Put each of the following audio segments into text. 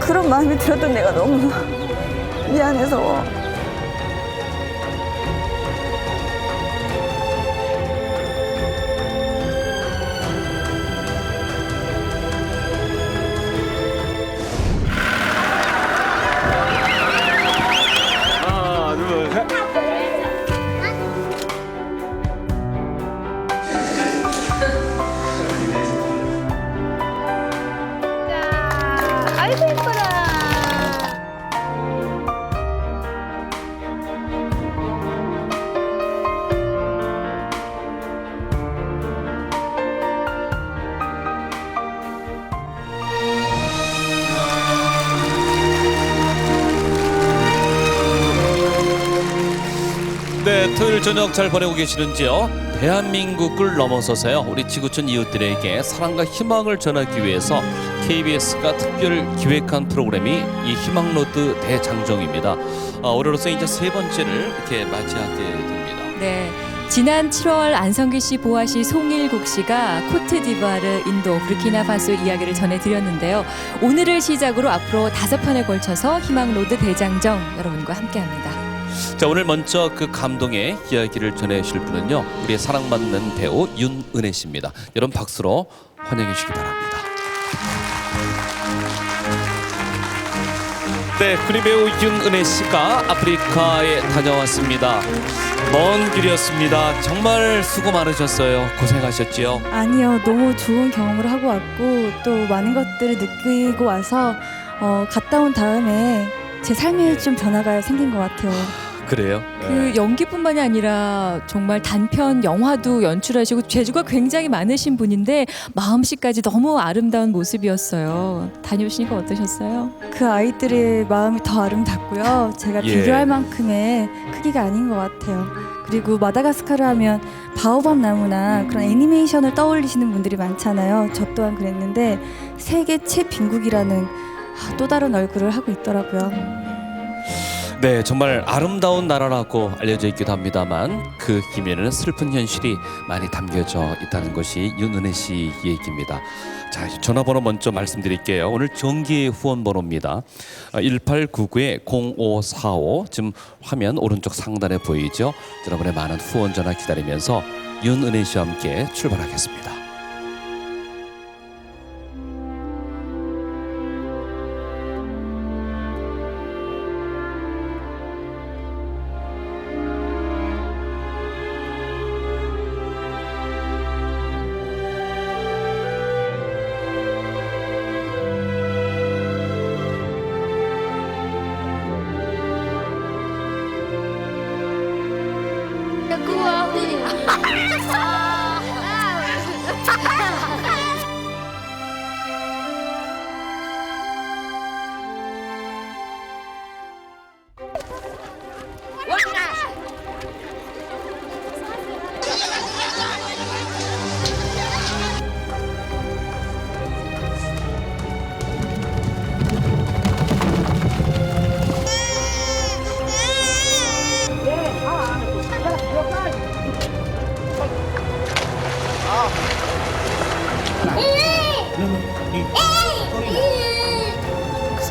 그런 마음이 들었던 내가 너무 미안해서. 하나, 둘, 셋. 아이고 예뻐라. 네, 토요일 저녁 잘 보내고 계시는지요? 대한민국을 넘어서서요, 우리 지구촌 이웃들에게 사랑과 희망을 전하기 위해서 KBS가 특별 기획한 프로그램이 이 희망로드 대장정입니다. 올해로서 이제 세 번째를 이렇게 맞이하게 됩니다. 네. 지난 7월 안성기 씨, 보아 씨, 송일국 씨가 코트디부아르, 인도, 부르키나파소 이야기를 전해드렸는데요. 오늘을 시작으로 앞으로 5편에 걸쳐서 희망로드 대장정 여러분과 함께합니다. 자, 오늘 먼저 그 감동의 이야기를 전해주실 분은요, 우리의 사랑받는 배우 윤은혜 씨입니다. 여러분 박수로 환영해 주시기 바랍니다. 네, 군인 배우 윤은혜 씨가 아프리카에 다녀왔습니다. 먼 길이었습니다. 정말 수고 많으셨어요. 고생하셨지요. 아니요, 너무 좋은 경험을 하고 왔고 또 많은 것들을 느끼고 와서 갔다 온 다음에 제 삶에 좀 변화가 생긴 것 같아요. 그래요? 그 연기뿐만이 아니라 정말 단편 영화도 연출하시고 재주가 굉장히 많으신 분인데 마음씨까지 너무 아름다운 모습이었어요. 다녀오시니까 어떠셨어요? 그 아이들의 마음이 더 아름답고요. 제가 예. 비교할 만큼의 크기가 아닌 것 같아요. 그리고 마다가스카르 하면 바오밥 나무나 그런 애니메이션을 떠올리시는 분들이 많잖아요. 저 또한 그랬는데 세계 최빈국이라는 또 다른 얼굴을 하고 있더라고요. 네, 정말 아름다운 나라라고 알려져 있기도 합니다만 그 김에는 슬픈 현실이 많이 담겨져 있다는 것이 윤은혜 씨 얘기입니다. 자, 전화번호 먼저 말씀드릴게요. 오늘 정기 후원 번호입니다. 1899-0545. 지금 화면 오른쪽 상단에 보이죠? 여러분의 많은 후원 전화 기다리면서 윤은혜 씨와 함께 출발하겠습니다.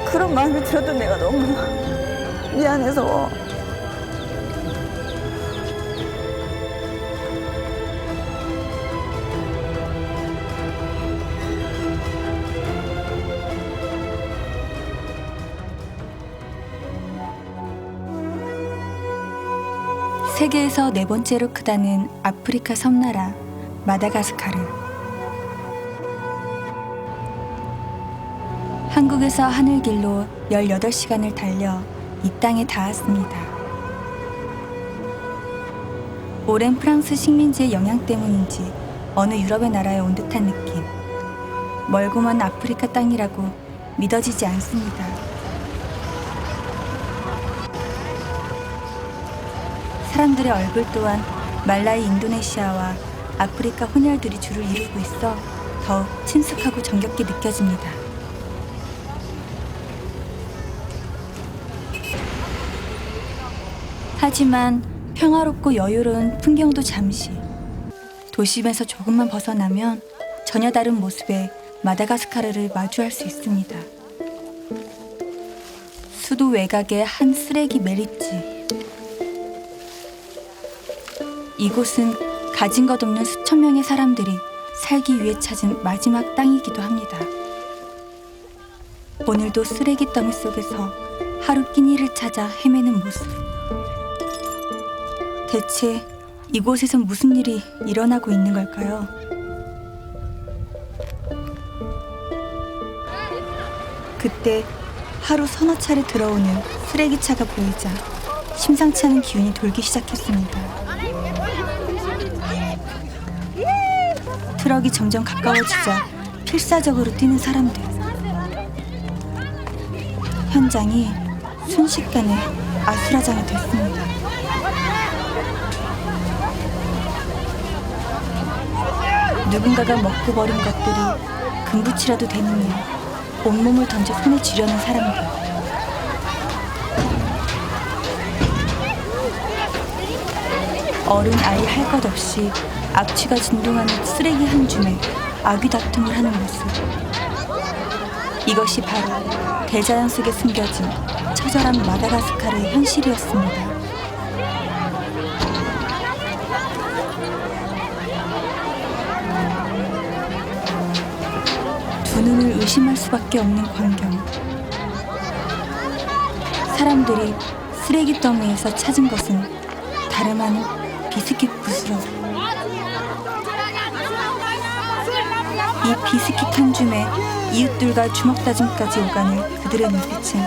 그런 마음이 들었던 내가 너무 미안해서. 세계에서 4번째로 크다는 아프리카 섬나라 마다가스카르. 한국에서 하늘길로 18시간을 달려 이 땅에 닿았습니다. 오랜 프랑스 식민지의 영향 때문인지 어느 유럽의 나라에 온 듯한 느낌. 멀고 먼 아프리카 땅이라고 믿어지지 않습니다. 사람들의 얼굴 또한 말라이 인도네시아와 아프리카 혼혈들이 줄을 이루고 있어 더욱 친숙하고 정겹게 느껴집니다. 하지만 평화롭고 여유로운 풍경도 잠시, 도심에서 조금만 벗어나면 전혀 다른 모습의 마다가스카르를 마주할 수 있습니다. 수도 외곽의 한 쓰레기 매립지. 이곳은 가진 것 없는 수천 명의 사람들이 살기 위해 찾은 마지막 땅이기도 합니다. 오늘도 쓰레기 더미 속에서 하루 끼니를 찾아 헤매는 모습. 대체 이곳에선 무슨 일이 일어나고 있는 걸까요? 그때 하루 서너 차례 들어오는 쓰레기차가 보이자 심상치 않은 기운이 돌기 시작했습니다. 트럭이 점점 가까워지자 필사적으로 뛰는 사람들. 현장이 순식간에 아수라장이 됐습니다. 누군가가 먹고 버린 것들이 금붙이라도 되느냐 온몸을 던져 손에 쥐려는 사람들. 어른 아이 할 것 없이 악취가 진동하는 쓰레기 한 줌에 아귀 다툼을 하는 모습. 이것이 바로 대자연 속에 숨겨진 처절한 마다가스카르의 현실이었습니다. 두 눈을 의심할 수밖에 없는 광경. 사람들이 쓰레기 더미에서 찾은 것은 다름 아닌 비스킷 부스러기. 이 비스킷 한 줌에 이웃들과 주먹다짐까지 오가는 그들의 눈빛은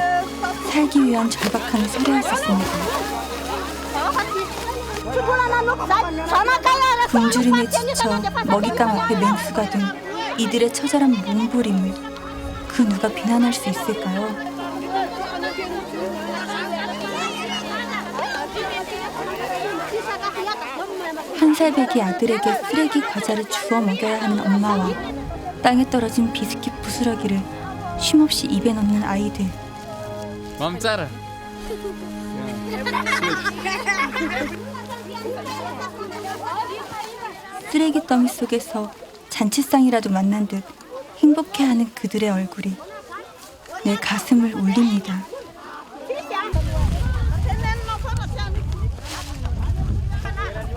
살기 위한 절박한 소리였었습니다. 굶주림에 지쳐 먹잇감 앞에 맹수가 된 이들의 처절한 몸부림을 그 누가 비난할 수 있을까요? 한 살배기 아들에게 쓰레기 과자를 주워 먹여야 하는 엄마와 땅에 떨어진 비스킷 부스러기를 쉼없이 입에 넣는 아이들. 멈춰라. 쓰레기 더미 속에서 잔치상이라도 만난 듯 행복해하는 그들의 얼굴이 내 가슴을 울립니다.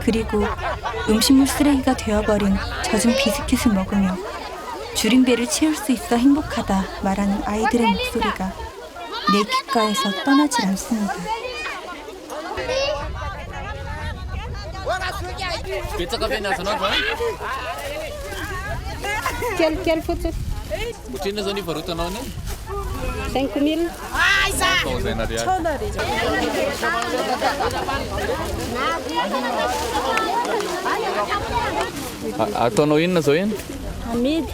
그리고 음식물 쓰레기가 되어버린 젖은 비스킷을 먹으며 줄인 배를 채울 수 있어 행복하다 말하는 아이들의 목소리가 내 귓가에서 떠나질 않습니다. Quelle photo? 5.000. Ato in so in. Hamid.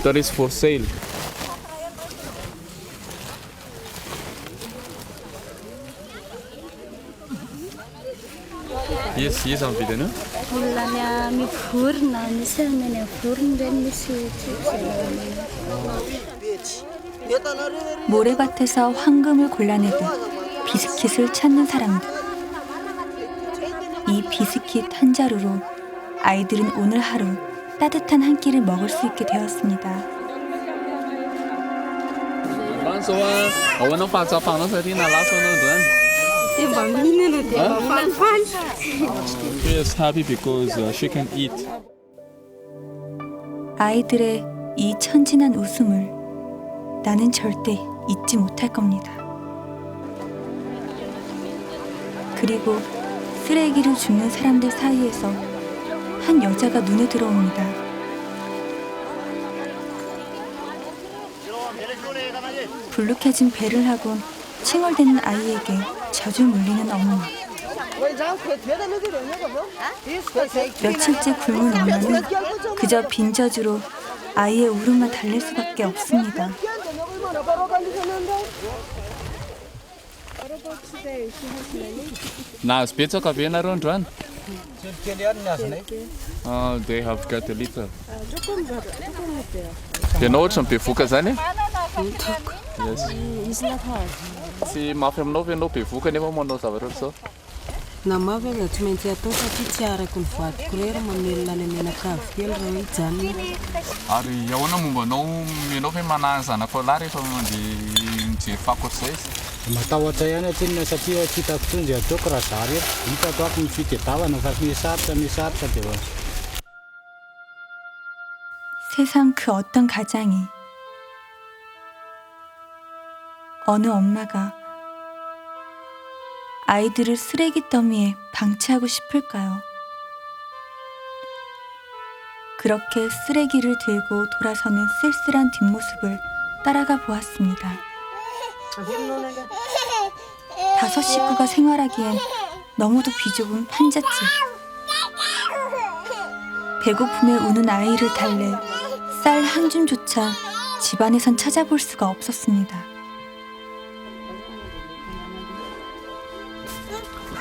That is for sale. Yes, ang video no? Wala niya may furna. Misa na niya furna rin misi. 모래밭에서 황금을 골라내듯 비스킷을 찾는 사람들. 이 비스킷 한 자루로 아이들은 오늘 하루 따뜻한 한 끼를 먹을 수 있게 되었습니다. She is happy because she can eat. 아이들의 이 천진한 웃음을 나는 절대 잊지 못할 겁니다. 그리고 쓰레기를 줍는 사람들 사이에서 한 여자가 눈에 들어옵니다. 불룩해진 배를 하고 칭얼대는 아이에게 자주 물리는 엄마. 며칠째 굶은 엄마는 그저 빈젖으로 아이의 울음만 달랠 수밖에 없습니다. Now, pizza cafe na ron Juan. They have got a little. You know some pifuka zani? Yes. It's not hard. Si mafia mnove no pifuka never mono savarso. Na mavela tumentia tosa titiara kun fat kurera manella ne mena ka fiel roi jani Ari yawana mumba no minove mananza na kolari from the fakot says. Matawa tayana tin na sapia kita tunja tokra sarir kita to akun fiti tawa no misarta dewa. 세상 그 어떤 가장이 어느 엄마가 아이들을 쓰레기 더미에 방치하고 싶을까요? 그렇게 쓰레기를 들고 돌아서는 쓸쓸한 뒷모습을 따라가 보았습니다. 5 식구가 생활하기엔 너무도 비좁은 판잣집. 배고픔에 우는 아이를 달래 쌀 한 줌조차 집안에선 찾아볼 수가 없었습니다.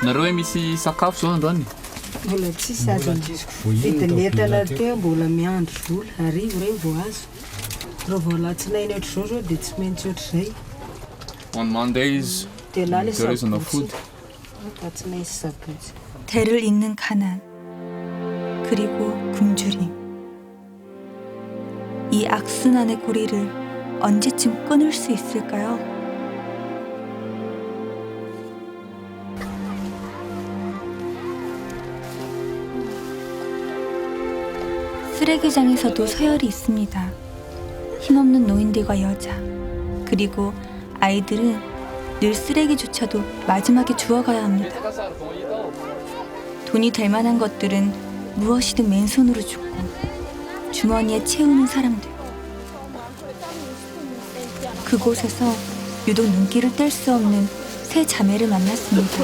Nareo misy sakafo zao androany? Mbola tsisy azony. Vitan'entana teo mbola miandry vola, arivo regny vao azo. Raha vao alatsinainy ohatr'izao zao dia tsy maintsy ohatr'izay. On Mondays, Dia na le there is no sabotsy. food. Alatsinainy sy sabotsy. 대를 잇는 가난 그리고 굶주림. 이 악순환의 고리를 언제쯤 끊을 수 있을까요? 쓰레기장에서도 서열이 있습니다. 힘없는 노인들과 여자, 그리고 아이들은 늘 쓰레기조차도 마지막에 주워가야 합니다. 돈이 될 만한 것들은 무엇이든 맨손으로 줍고 주머니에 채우는 사람들. 그곳에서 유독 눈길을 뗄 수 없는 세 자매를 만났습니다.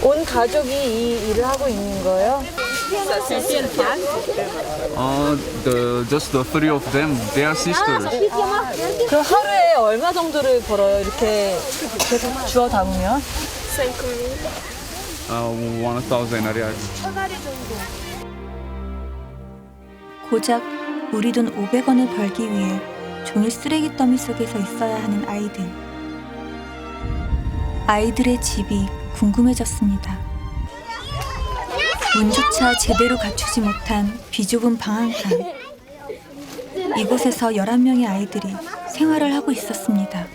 온 가족이 이 일을 하고 있는 거예요? Just the three of them, they are sisters. 그럼 하루에 얼마 정도를 벌어요? 이렇게 계속 주워 담으면? 1,000 reais. 고작 우리 돈 500원을 벌기 위해 종일 쓰레기 더미 속에서 있어야 하는 아이들. 아이들의 집이 궁금해졌습니다. 문조차 제대로 갖추지 못한 비좁은 방 한 칸. 이곳에서 11명의 아이들이 생활을 하고 있었습니다.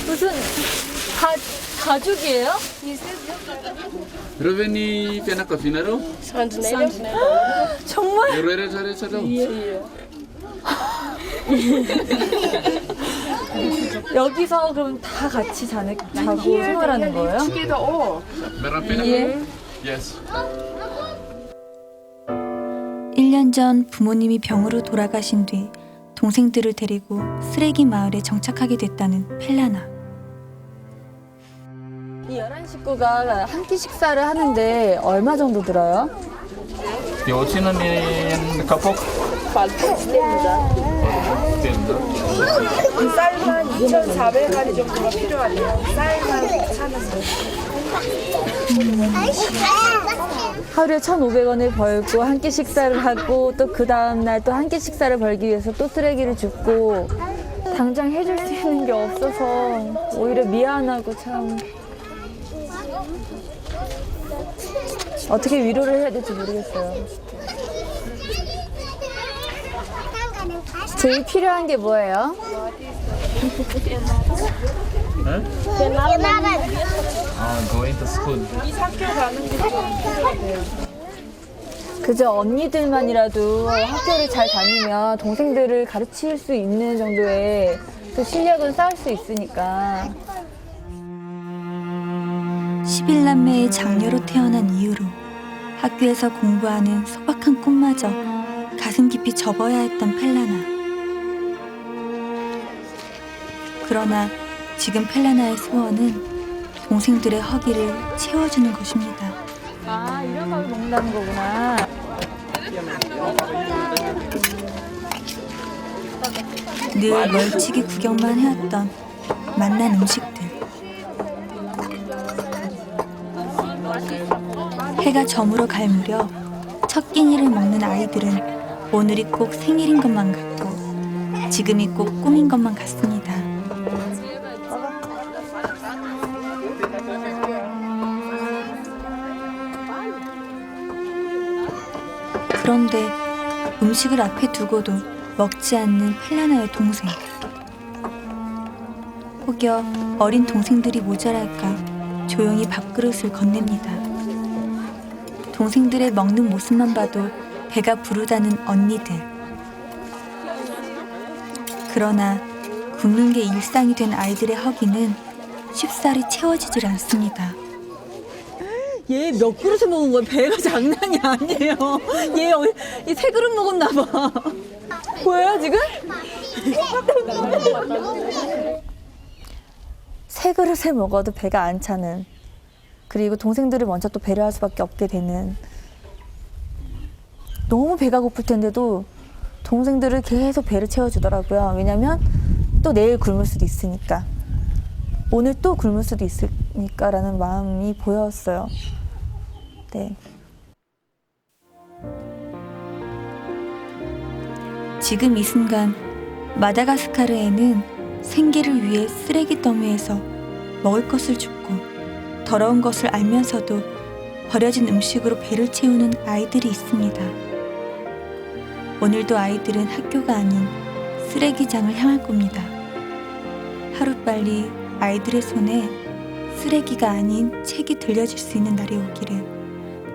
무슨 가족이에요? Reveni fianakavianareo? 정말? Ireo rehetrarehetra 여기서 그럼 다 같이 자고 생활하는 거예요? Meron fianakaviana? Yes. 1년 전 부모님이 병으로 돌아가신 뒤 동생들을 데리고 쓰레기 마을에 정착하게 됐다는 펠라나. 이 11식구가 한 끼 식사를 하는데 얼마 정도 들어요? 요치는 kapok? 쌀만 2,400알이 정도가 필요하대요. 쌀만 사면서. 하루에 1,500원을 벌고 한 끼 식사를 하고 또 그 다음날 또 한 끼 식사를 벌기 위해서 또 쓰레기를 줍고 당장 해줄 수 있는 게 없어서 오히려 미안하고 참 어떻게 위로를 해야 될지 모르겠어요. 제일 필요한 게 뭐예요? Going to school. 그저 언니들만이라도 학교를 잘 다니면 동생들을 가르칠 수 있는 정도의 그 실력은 쌓을 수 있으니까. 11남매의 장녀로 태어난 이후로 학교에서 공부하는 소박한 꿈마저 가슴 깊이 접어야 했던 펠라나. 그러나 지금 펠라나의 소원은 동생들의 허기를 채워주는 것입니다. 아, 이런 밥을 먹는다는 거구나. 늘 멀찍이 구경만 해왔던 맛난 음식들. 해가 저물어 갈 무렵 첫 끼니를 먹는 아이들은 오늘이 꼭 생일인 것만 같고 지금이 꼭 꿈인 것만 같습니다. 그런데 음식을 앞에 두고도 먹지 않는 펠라나의 동생. 혹여 어린 동생들이 모자랄까 조용히 밥그릇을 건넵니다. 동생들의 먹는 모습만 봐도 배가 부르다는 언니들. 그러나 굶는 게 일상이 된 아이들의 허기는 쉽사리 채워지질 않습니다. 얘 몇 그릇을 먹은 거야? 배가 장난이 아니에요. 얘 세 그릇 먹었나 봐. 보여요 지금? 세 그릇을 먹어도 배가 안 차는, 그리고 동생들을 먼저 또 배려할 수밖에 없게 되는, 너무 배가 고플 텐데도 동생들을 계속 배를 채워주더라고요. 왜냐면 또 내일 굶을 수도 있으니까, 오늘 또 굶을 수도 있으니까라는 마음이 보였어요. 네. 지금 이 순간 마다가스카르에는 생계를 위해 쓰레기 더미에서 먹을 것을 줍고 더러운 것을 알면서도 버려진 음식으로 배를 채우는 아이들이 있습니다. 오늘도 아이들은 학교가 아닌 쓰레기장을 향할 겁니다. 하루빨리 아이들의 손에 쓰레기가 아닌 책이 들려질 수 있는 날이 오기를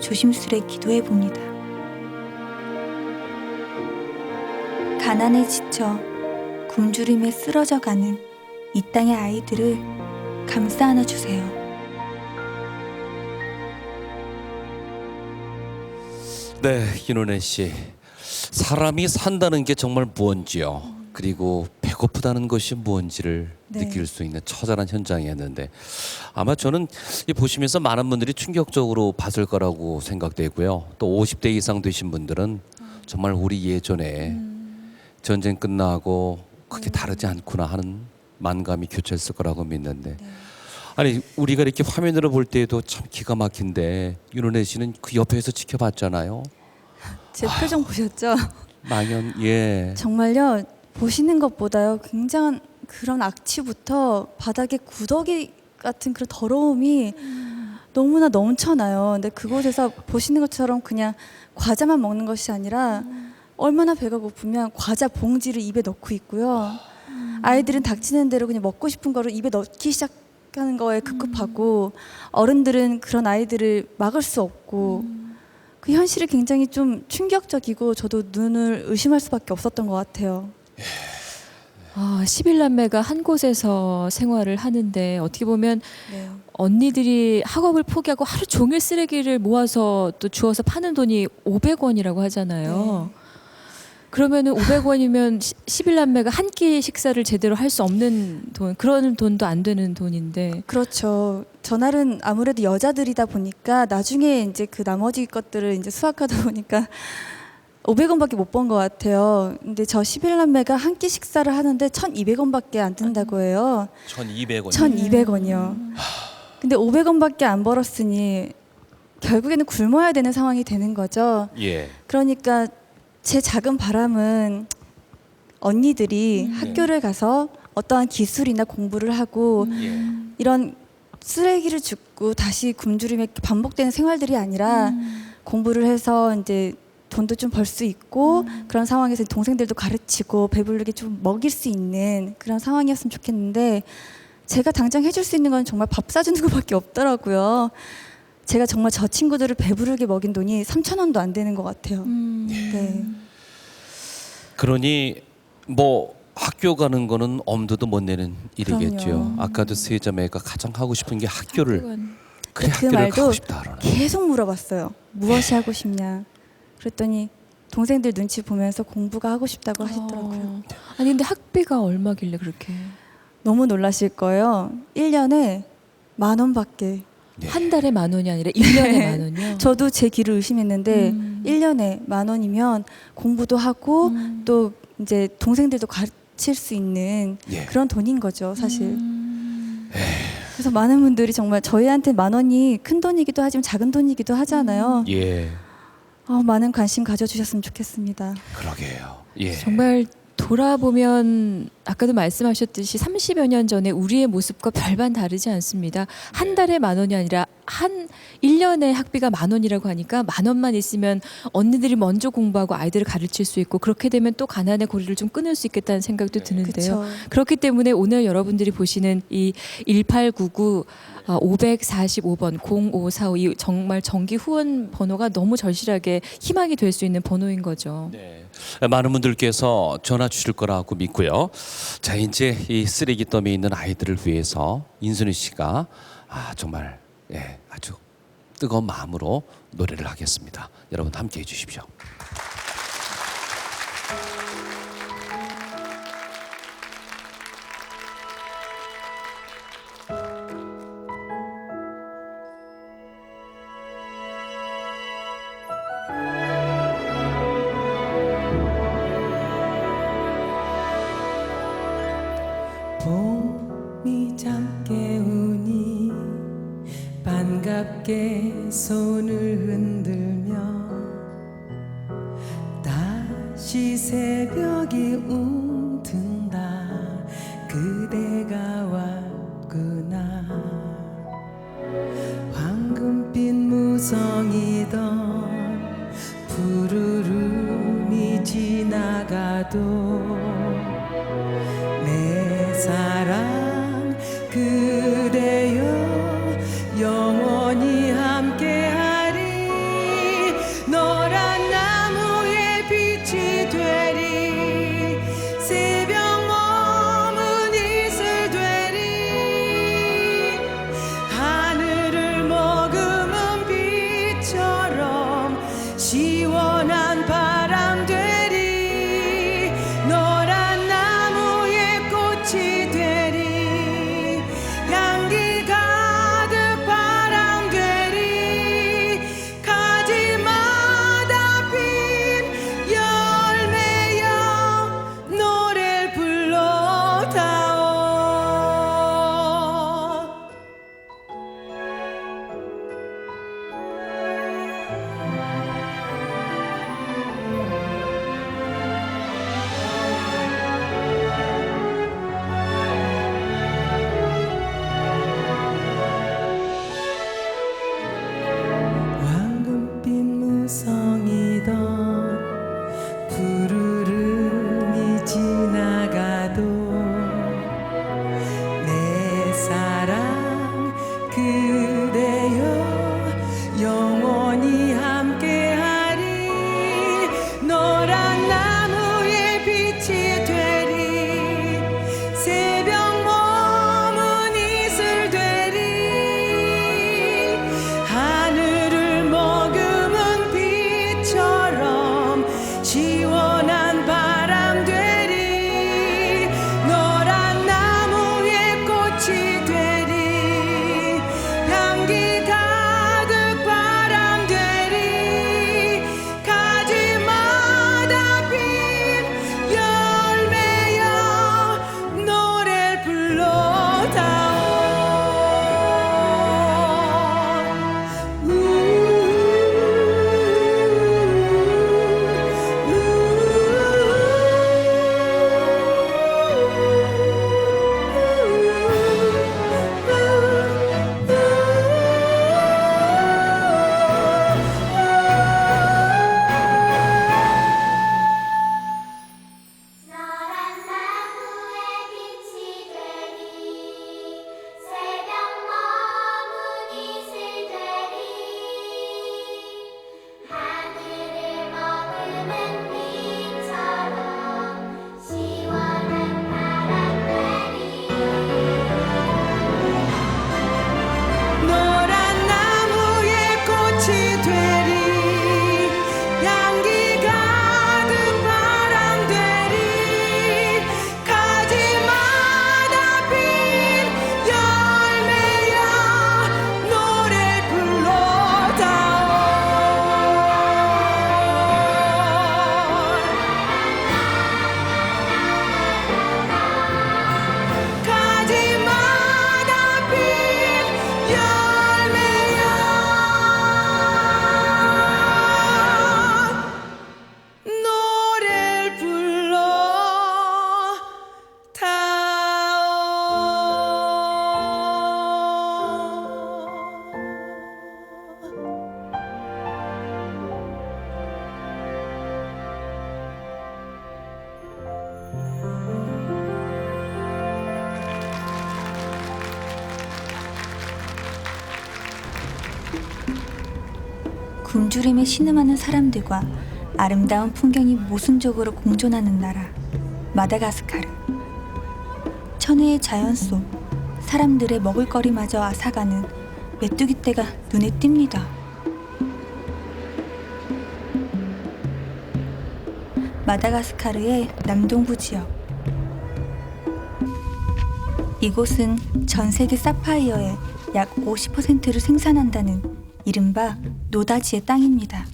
조심스레 기도해 봅니다. 가난에 지쳐 굶주림에 쓰러져가는 이 땅의 아이들을 감싸 안아 주세요. 네, 윤은혜 씨. 사람이 산다는 게 정말 무언지요. 그리고 배고프다는 것이 무언지를 네. 느낄 수 있는 처절한 현장이었는데, 아마 저는 이 보시면서 많은 분들이 충격적으로 봤을 거라고 생각되고요. 또 50대 이상 되신 분들은 정말 우리 예전에 전쟁 끝나고 크게 다르지 않구나 하는 만감이 교차했을 거라고 믿는데, 아니 우리가 이렇게 화면으로 볼 때에도 참 기가 막힌데 윤은혜 씨는 그 옆에서 지켜봤잖아요. 제 표정 보셨죠? 망연, 예. 정말요, 보시는 것보다요, 굉장한 그런 악취부터 바닥에 구더기 같은 그런 더러움이 너무나 넘쳐나요. 근데 그곳에서 보시는 것처럼 그냥 과자만 먹는 것이 아니라 얼마나 배가 고프면 과자 봉지를 입에 넣고 있고요. 아이들은 닥치는 대로 그냥 먹고 싶은 거를 입에 넣기 시작하는 거에 급급하고, 어른들은 그런 아이들을 막을 수 없고, 그 현실이 굉장히 좀 충격적이고 저도 눈을 의심할 수밖에 없었던 것 같아요. 11남매가 한 곳에서 생활을 하는데, 어떻게 보면 네. 언니들이 학업을 포기하고 하루 종일 쓰레기를 모아서 또 주워서 파는 돈이 500원이라고 하잖아요. 네. 그러면은 500원이면 11남매가 한 끼 식사를 제대로 할 수 없는 돈, 그런 돈도 안 되는 돈인데. 그렇죠. 전날은 아무래도 여자들이다 보니까 나중에 이제 그 나머지 것들을 이제 수확하다 보니까 500원밖에 못 번 것 같아요. 근데 저 11남매가 한 끼 식사를 하는데 1,200원밖에 안 든다고 해요. 1,200원. 1,200원이요. 근데 500원밖에 안 벌었으니 결국에는 굶어야 되는 상황이 되는 거죠. 예. 그러니까 제 작은 바람은 언니들이 학교를 가서 어떠한 기술이나 공부를 하고 예. 이런 쓰레기를 줍고 다시 굶주림에 반복되는 생활들이 아니라 공부를 해서 이제 돈도 좀 벌 수 있고 그런 상황에서 동생들도 가르치고 배부르게 좀 먹일 수 있는 그런 상황이었으면 좋겠는데, 제가 당장 해줄 수 있는 건 정말 밥 사주는 것밖에 없더라고요. 제가 정말 저 친구들을 배부르게 먹인 돈이 3,000원도 안 되는 것 같아요. 네. 그러니 뭐 학교 가는 거는 엄두도 못 내는 일이겠죠. 그럼요. 아까도 세 자매가 가장 하고 싶은 게 학교를, 그래 그 학교를 말도 가고 싶다 그러는. 계속 물어봤어요. 무엇이 하고 싶냐. 그랬더니 동생들 눈치 보면서 공부가 하고 싶다고 하시더라고요. 아니 근데 학비가 얼마길래 그렇게? 너무 놀라실 거예요. 1년에 10,000원밖에. 한 달에 10,000원이 아니라 1년에 10,000원이요? 저도 제 귀를 의심했는데 1년에 10,000원이면 공부도 하고 또 이제 동생들도 가르칠 수 있는 예. 그런 돈인 거죠, 사실. 그래서 많은 분들이 정말 저희한테 10,000원이 큰 돈이기도 하지만 작은 돈이기도 하잖아요. 예. 많은 관심 가져주셨으면 좋겠습니다. 그러게요. 예. 정말 돌아보면 아까도 말씀하셨듯이 30여 년 전에 우리의 모습과 별반 다르지 않습니다. 한 달에 10,000원이 아니라 한 1년에 학비가 10,000원이라고 하니까 10,000원만 있으면 언니들이 먼저 공부하고 아이들을 가르칠 수 있고 그렇게 되면 또 가난의 고리를 좀 끊을 수 있겠다는 생각도 드는데요. 그쵸. 그렇기 때문에 오늘 여러분들이 보시는 이 1899 545번 0545 이 정말 정기 후원 번호가 너무 절실하게 희망이 될 수 있는 번호인 거죠. 네. 많은 분들께서 전화 주실 거라고 믿고요. 자, 이제 이 쓰레기 더미에 있는 아이들을 위해서 인순이 씨가 정말 아주 뜨거운 마음으로 노래를 하겠습니다. 여러분 함께 해주십시오. 봄이 잠게 오니 반갑게 손을 흔들며 다시 새벽이 움든다 그대가 왔구나 황금빛 무성이던 푸르름이 지나가도 내 사랑 그대여 영원히 함께하리 노란 나무에 빛이 되리 새벽 머문 이슬 되리 하늘을 머금은 빛처럼 시원한 바람 되리 노란 나무에 꽃이 되리 향기 가득 바람 되리 가지마다 핀 열매여 노래 불러다오 황금빛 무성이던 푸르름이 지나가도 내 사랑 그대여 영원히 함께하리 노란 나무에 빛이 되리 새벽 머문 이슬 되리 하늘을 머금은 빛처럼 시원한 바람 되리 노란 나무에 꽃이 되리 향기 가득 굶주림에 신음하는 사람들과 아름다운 풍경이 모순적으로 공존하는 나라 마다가스카르. 천혜의 자연 속 사람들의 먹을거리마저 앗아가는 메뚜기 떼가 눈에 띕니다. 마다가스카르의 남동부 지역. 이곳은 전 세계 사파이어의 약 50%를 생산한다는 이른바 노다지의 땅입니다.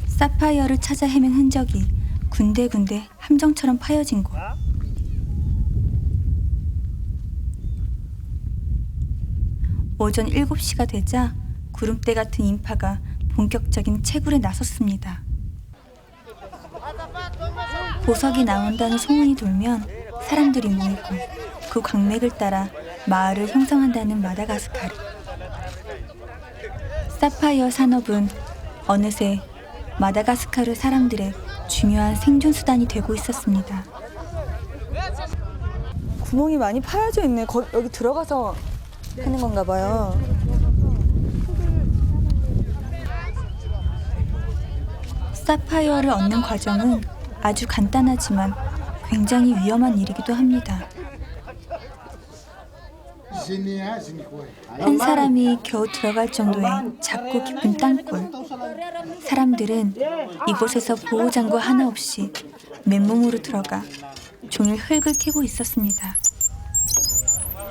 사파이어를 찾아 헤맨 흔적이 군데군데 함정처럼 파여진 곳. 오전 7시가 되자 구름대 같은 인파가 본격적인 채굴에 나섰습니다. 보석이 나온다는 소문이 돌면 사람들이 모이고 그 광맥을 따라 마을을 형성한다는 마다가스카르. 사파이어 산업은 어느새 마다가스카르 사람들의 중요한 생존 수단이 되고 있었습니다. 구멍이 많이 파여져 있네. 여기 들어가서 하는 건가 봐요. 사파이어를 얻는 과정은 아주 간단하지만 굉장히 위험한 일이기도 합니다. 한 사람이 겨우 들어갈 정도의 작고 깊은 땅굴. 사람들은 이곳에서 보호장구 하나 없이 맨몸으로 들어가 종일 흙을 캐고 있었습니다.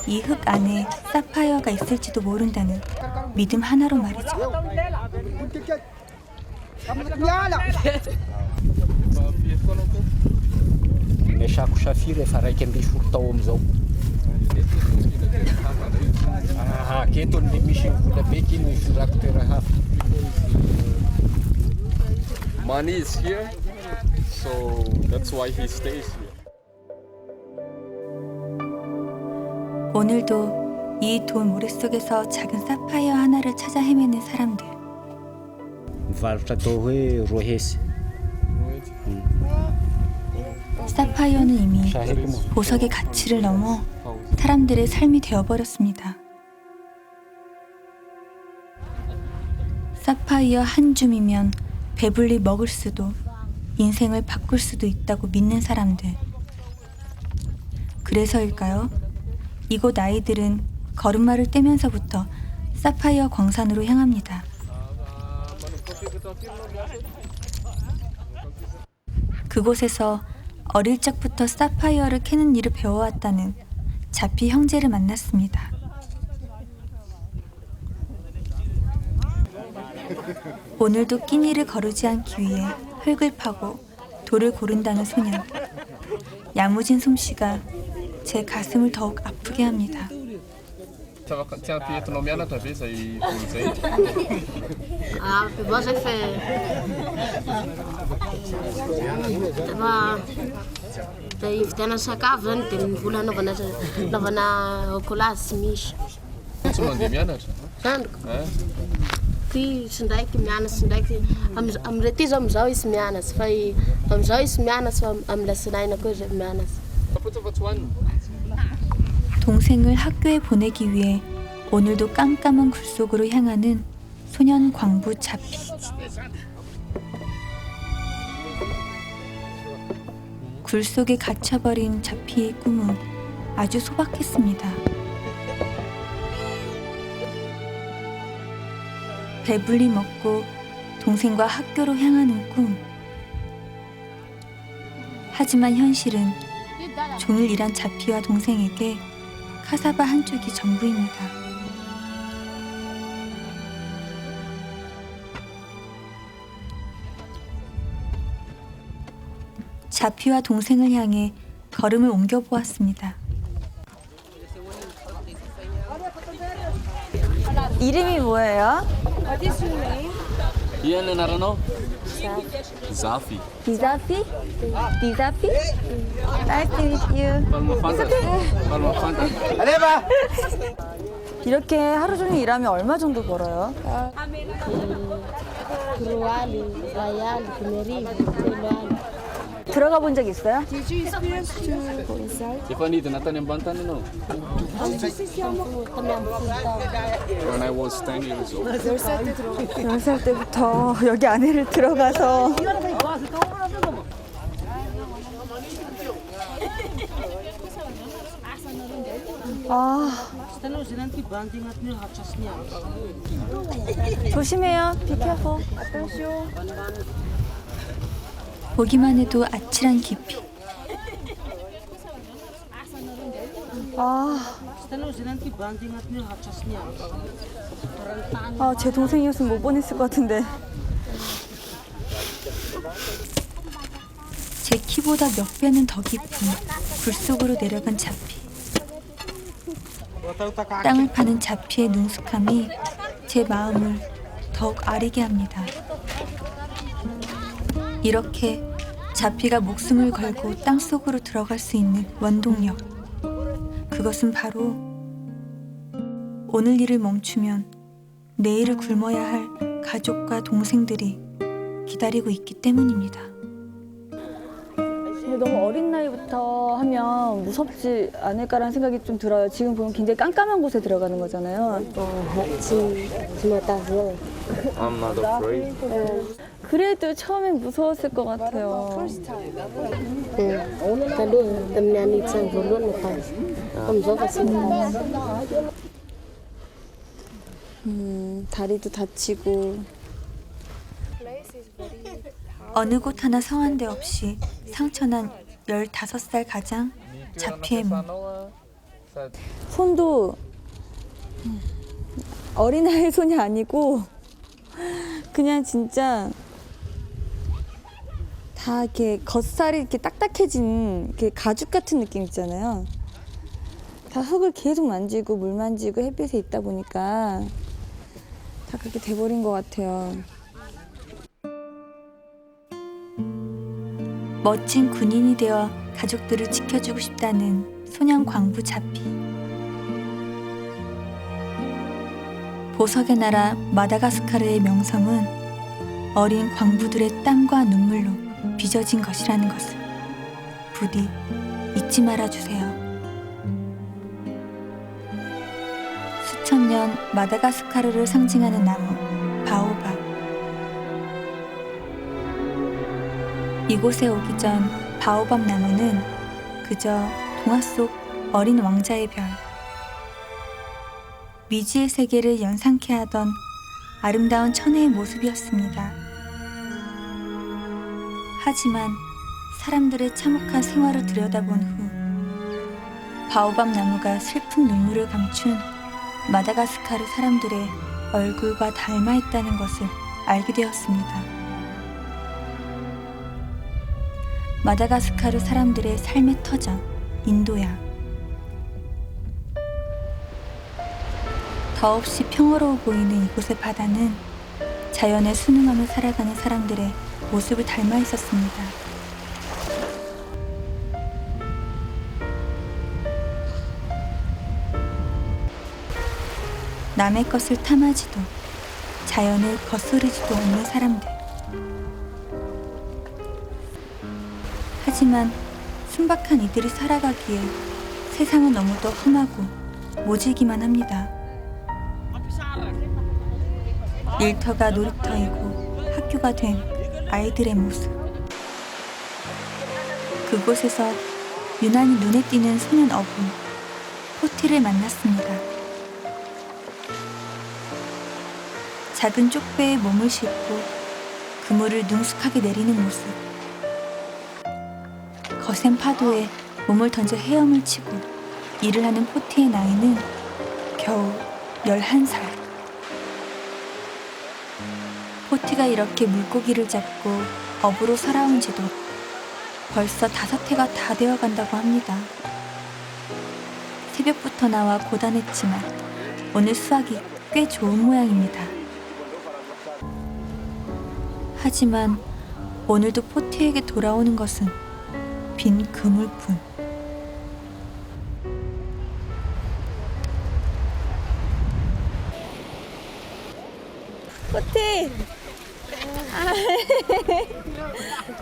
이 흙 안에 사파이어가 있을지도 모른다는 믿음 하나로 말이죠. Meshako safira efa raiky amby folo tao amizao. Aketo ny misy vola beky no iforako toera hafa. Money is here, so that's why he stays here. 오늘도 이 돌 모래속에서 작은 사파이어 하나를 찾아 헤매는 사람들. Mivarotra atao hoe rohesy. 사파이어는 이미 보석의 가치를 넘어 사람들의 삶이 되어버렸습니다. 사파이어 한 줌이면 배불리 먹을 수도 인생을 바꿀 수도 있다고 믿는 사람들. 그래서일까요? 이곳 아이들은 걸음마를 떼면서부터 사파이어 광산으로 향합니다. 그곳에서 어릴 적부터 사파이어를 캐는 일을 배워왔다는 자피 형제를 만났습니다. 오늘도 끼니를 거르지 않기 위해 흙을 파고 돌을 고른다는 소년. 야무진 솜씨가 제 가슴을 더욱 아프게 합니다. Dia ividiana sakafo zany dia mbola anaovana kolazy sy misy. Tsy mandeha mianatra? Zandriko. Ty sy ndraiky mianatra sy ndraiky am'ireo ty zao am'izao izy mianatra fa am'izao izy mianatra fa amin'ny lasinaina koa izy mianatra. 동생을 학교에 보내기 위해 오늘도 깜깜한 굴 속으로 향하는 소년 광부 자피. 굴 속에 갇혀버린 자피의 꿈은 아주 소박했습니다. 배불리 먹고 동생과 학교로 향하는 꿈. 하지만 현실은 종일 일한 자피와 동생에게 카사바 한쪽이 전부입니다. 자피와 동생을 향해 걸음을 옮겨보았습니다. 이름이 뭐예요? 이해는 알아노? 자피. 디자피? 디자피? Nice to meet you. 이렇게 하루 종일 일하면 얼마 정도 벌어요? 들어가 본 적 있어요? Did you experience to go inside? If I need an Atanian Bantan, no. When I was 10 years old. 10살 때 들어가. 10살 때부터 여기 안에를 들어가서 조심해요. Be careful. Attention. 보기만 해도 아찔한 깊이. 제 동생이었으면 못 보냈을 것 같은데. 제 키보다 몇 배는 더 깊은 굴 속으로 내려간 자피. 땅을 파는 자피의 능숙함이 제 마음을 더욱 아리게 합니다. 이렇게 자피가 목숨을 걸고 땅 속으로 들어갈 수 있는 원동력. 그것은 바로 오늘 일을 멈추면 내일을 굶어야 할 가족과 동생들이 기다리고 있기 때문입니다. 근데 너무 어린 나이부터 하면 무섭지 않을까라는 생각이 좀 들어요. 지금 보면 굉장히 깜깜한 곳에 들어가는 거잖아요. I'm not afraid. 그래도 처음엔 무서웠을 것 같아요. 다리도 다치고. 어느 곳 하나 성한 데 없이 상처난 15살 가장 자피의 몸. 손도 어린아이 손이 아니고 그냥 진짜 다 이렇게 겉살이 이렇게 딱딱해진 이렇게 가죽 같은 느낌 있잖아요. 다 흙을 계속 만지고 물 만지고 햇빛에 있다 보니까 다 그렇게 돼버린 것 같아요. 멋진 군인이 되어 가족들을 지켜주고 싶다는 소년 광부 자피. 보석의 나라 마다가스카르의 명성은 어린 광부들의 땀과 눈물로 빚어진 것이라는 것을 부디 잊지 말아주세요. 수천 년 마다가스카르를 상징하는 나무 바오밥. 이곳에 오기 전 바오밥 나무는 그저 동화 속 어린 왕자의 별. 미지의 세계를 연상케 하던 아름다운 천혜의 모습이었습니다. 하지만 사람들의 참혹한 생활을 들여다본 후 바오밥 나무가 슬픈 눈물을 감춘 마다가스카르 사람들의 얼굴과 닮아 있다는 것을 알게 되었습니다. 마다가스카르 사람들의 삶의 터전, 인도양. 더없이 평화로워 보이는 이곳의 바다는 자연의 순응하며 살아가는 사람들의 모습을 닮아 있었습니다. 남의 것을 탐하지도 자연을 거스르지도 않는 사람들. 하지만 순박한 이들이 살아가기에 세상은 너무도 험하고 모질기만 합니다. 일터가 놀이터이고 학교가 된 아이들의 모습. 그곳에서 유난히 눈에 띄는 소년 어부 포티를 만났습니다. 작은 쪽배에 몸을 싣고 그물을 능숙하게 내리는 모습. 거센 파도에 몸을 던져 헤엄을 치고 일을 하는 포티의 나이는 겨우 11살. 포티가 이렇게 물고기를 잡고 어부로 살아온 지도 벌써 5해가 다 되어간다고 합니다. 새벽부터 나와 고단했지만 오늘 수확이 꽤 좋은 모양입니다. 하지만 오늘도 포티에게 돌아오는 것은 빈 그물뿐. 포티!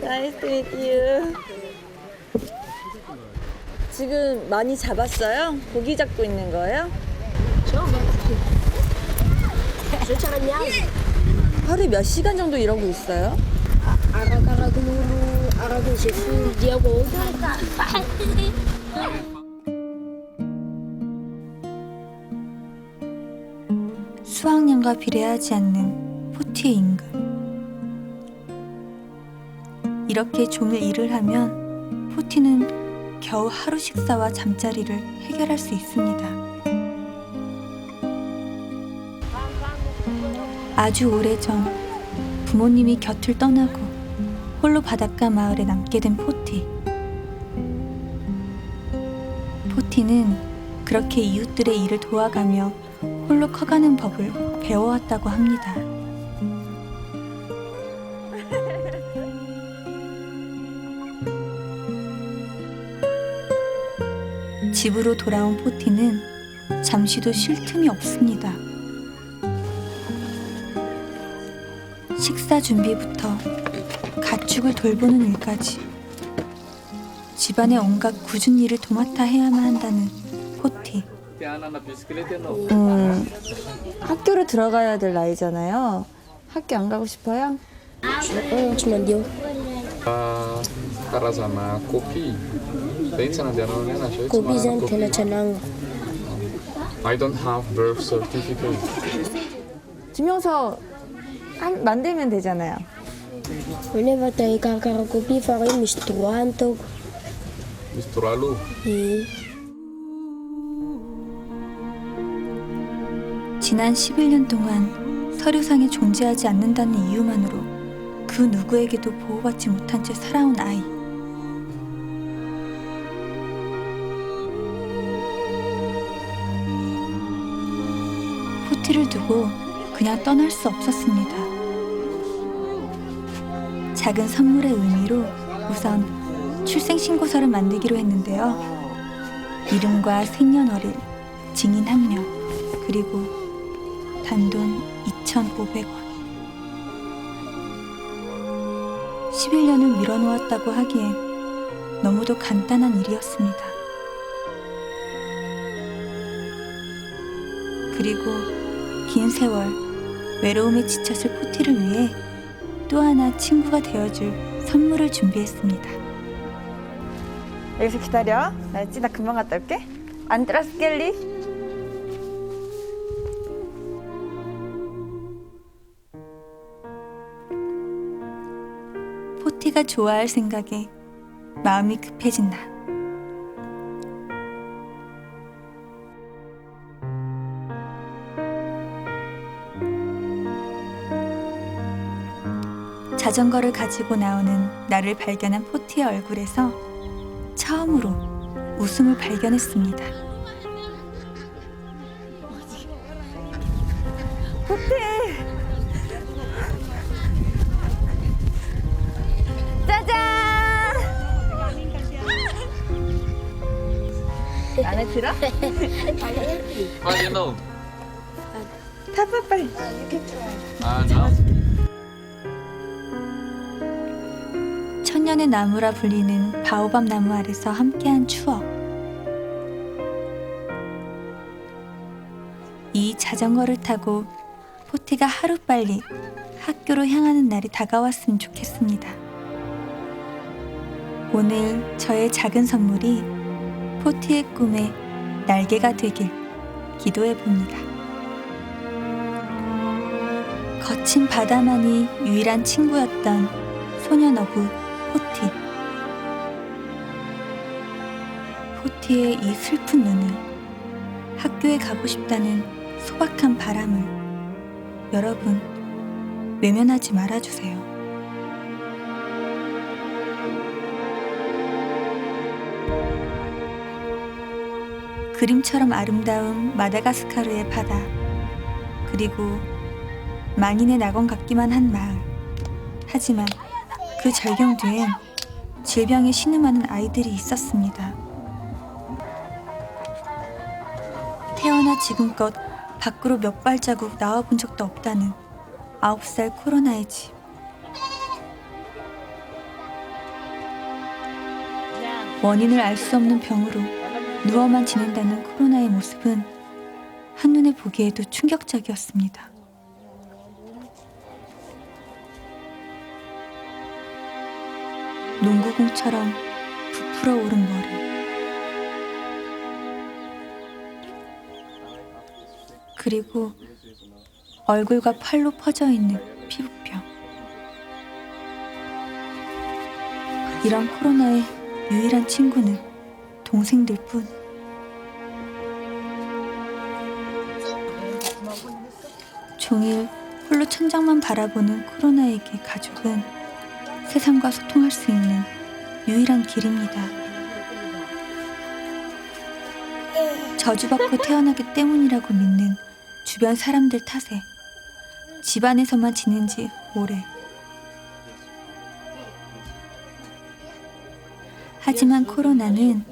Nice to meet you. 지금 많이 잡았어요? 고기 잡고 있는 거예요? 하루에 몇 시간 정도 일하고 있어요? 수확량과 비례하지 않는 포티의 임금. 이렇게 종일 일을 하면 포티는 겨우 하루 식사와 잠자리를 해결할 수 있습니다. 아주 오래전 부모님이 곁을 떠나고 홀로 바닷가 마을에 남게 된 포티. 포티는 그렇게 이웃들의 일을 도와가며 홀로 커가는 법을 배워왔다고 합니다. 집으로 돌아온 포티는 잠시도 쉴 틈이 없습니다. 식사 준비부터 가축을 돌보는 일까지 집안의 온갖 굳은 일을 도맡아 해야만 한다는 포티. 학교를 들어가야 될 나이잖아요. 학교 안 가고 싶어요? Karazana kopi. Tem sanadiana na jeito. Kopi zany tena tsananga. I don't have birth certificate. 증명서 만들면 되잖아요. Whenever tayo kakara kopi, fa kayo misturuan to. Misturalo. 지난 11년 동안 서류상에 존재하지 않는다는 이유만으로 그 누구에게도 보호받지 못한 채 살아온 아이. 포티를 두고 그냥 떠날 수 없었습니다. 작은 선물의 의미로 우선 출생신고서를 만들기로 했는데요. 이름과 생년월일, 증인 1명, 그리고 단돈 2,500원. 11년을 밀어놓았다고 하기엔 너무도 간단한 일이었습니다. 그리고 긴 세월 외로움에 지쳤을 포티를 위해 또 하나 친구가 되어줄 선물을 준비했습니다. 여기서 기다려. 알았지? 나 금방 갔다 올게. 안드라스 켈리. 포티가 좋아할 생각에 마음이 급해진 나. 자전거를 가지고 나오는 나를 발견한 포티의 얼굴에서 처음으로 웃음을 발견했습니다. 포티! 짜잔! 안에 들어? How do you know? 타봐 빨리. No. 천년의 나무라 불리는 바오밥 나무 아래서 함께한 추억. 이 자전거를 타고 포티가 하루빨리 학교로 향하는 날이 다가왔으면 좋겠습니다. 오늘 저의 작은 선물이 포티의 꿈에 날개가 되길 기도해 봅니다. 거친 바다만이 유일한 친구였던 소년어부 포티. 포티의 이 슬픈 눈을, 학교에 가고 싶다는 소박한 바람을 여러분 외면하지 말아주세요. 그림처럼 아름다운 마다가스카르의 바다, 그리고 만인의 낙원 같기만 한 마을. 하지만 그 절경 뒤엔 질병에 신음하는 아이들이 있었습니다. 태어나 지금껏 밖으로 몇 발자국 나와본 적도 없다는 9살 코로나의 집. 원인을 알 수 없는 병으로 누워만 지낸다는 코로나의 모습은 한눈에 보기에도 충격적이었습니다. 농구공처럼 부풀어 오른 머리. 그리고 얼굴과 팔로 퍼져 있는 피부병. 이런 코로나의 유일한 친구는 동생들 뿐. 종일 홀로 천장만 바라보는 코로나에게 가족은 세상과 소통할 수 있는 유일한 길입니다. 저주받고 태어나기 때문이라고 믿는 주변 사람들 탓에 집안에서만 지낸 지 오래. 하지만 코로나는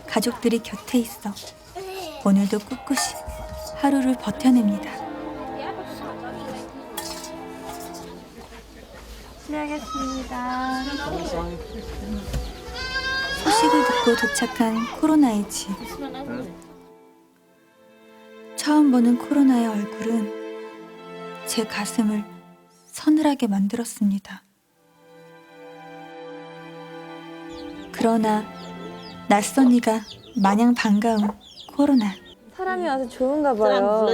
가족들이 곁에 있어 오늘도 꿋꿋이 하루를 버텨냅니다. 실례하겠습니다. 소식을 듣고 도착한 코로나의 집. 처음 보는 코로나의 얼굴은 제 가슴을 서늘하게 만들었습니다. 그러나 낯선 이가 마냥 반가운 코로나. 사람이 와서 좋은가 봐요.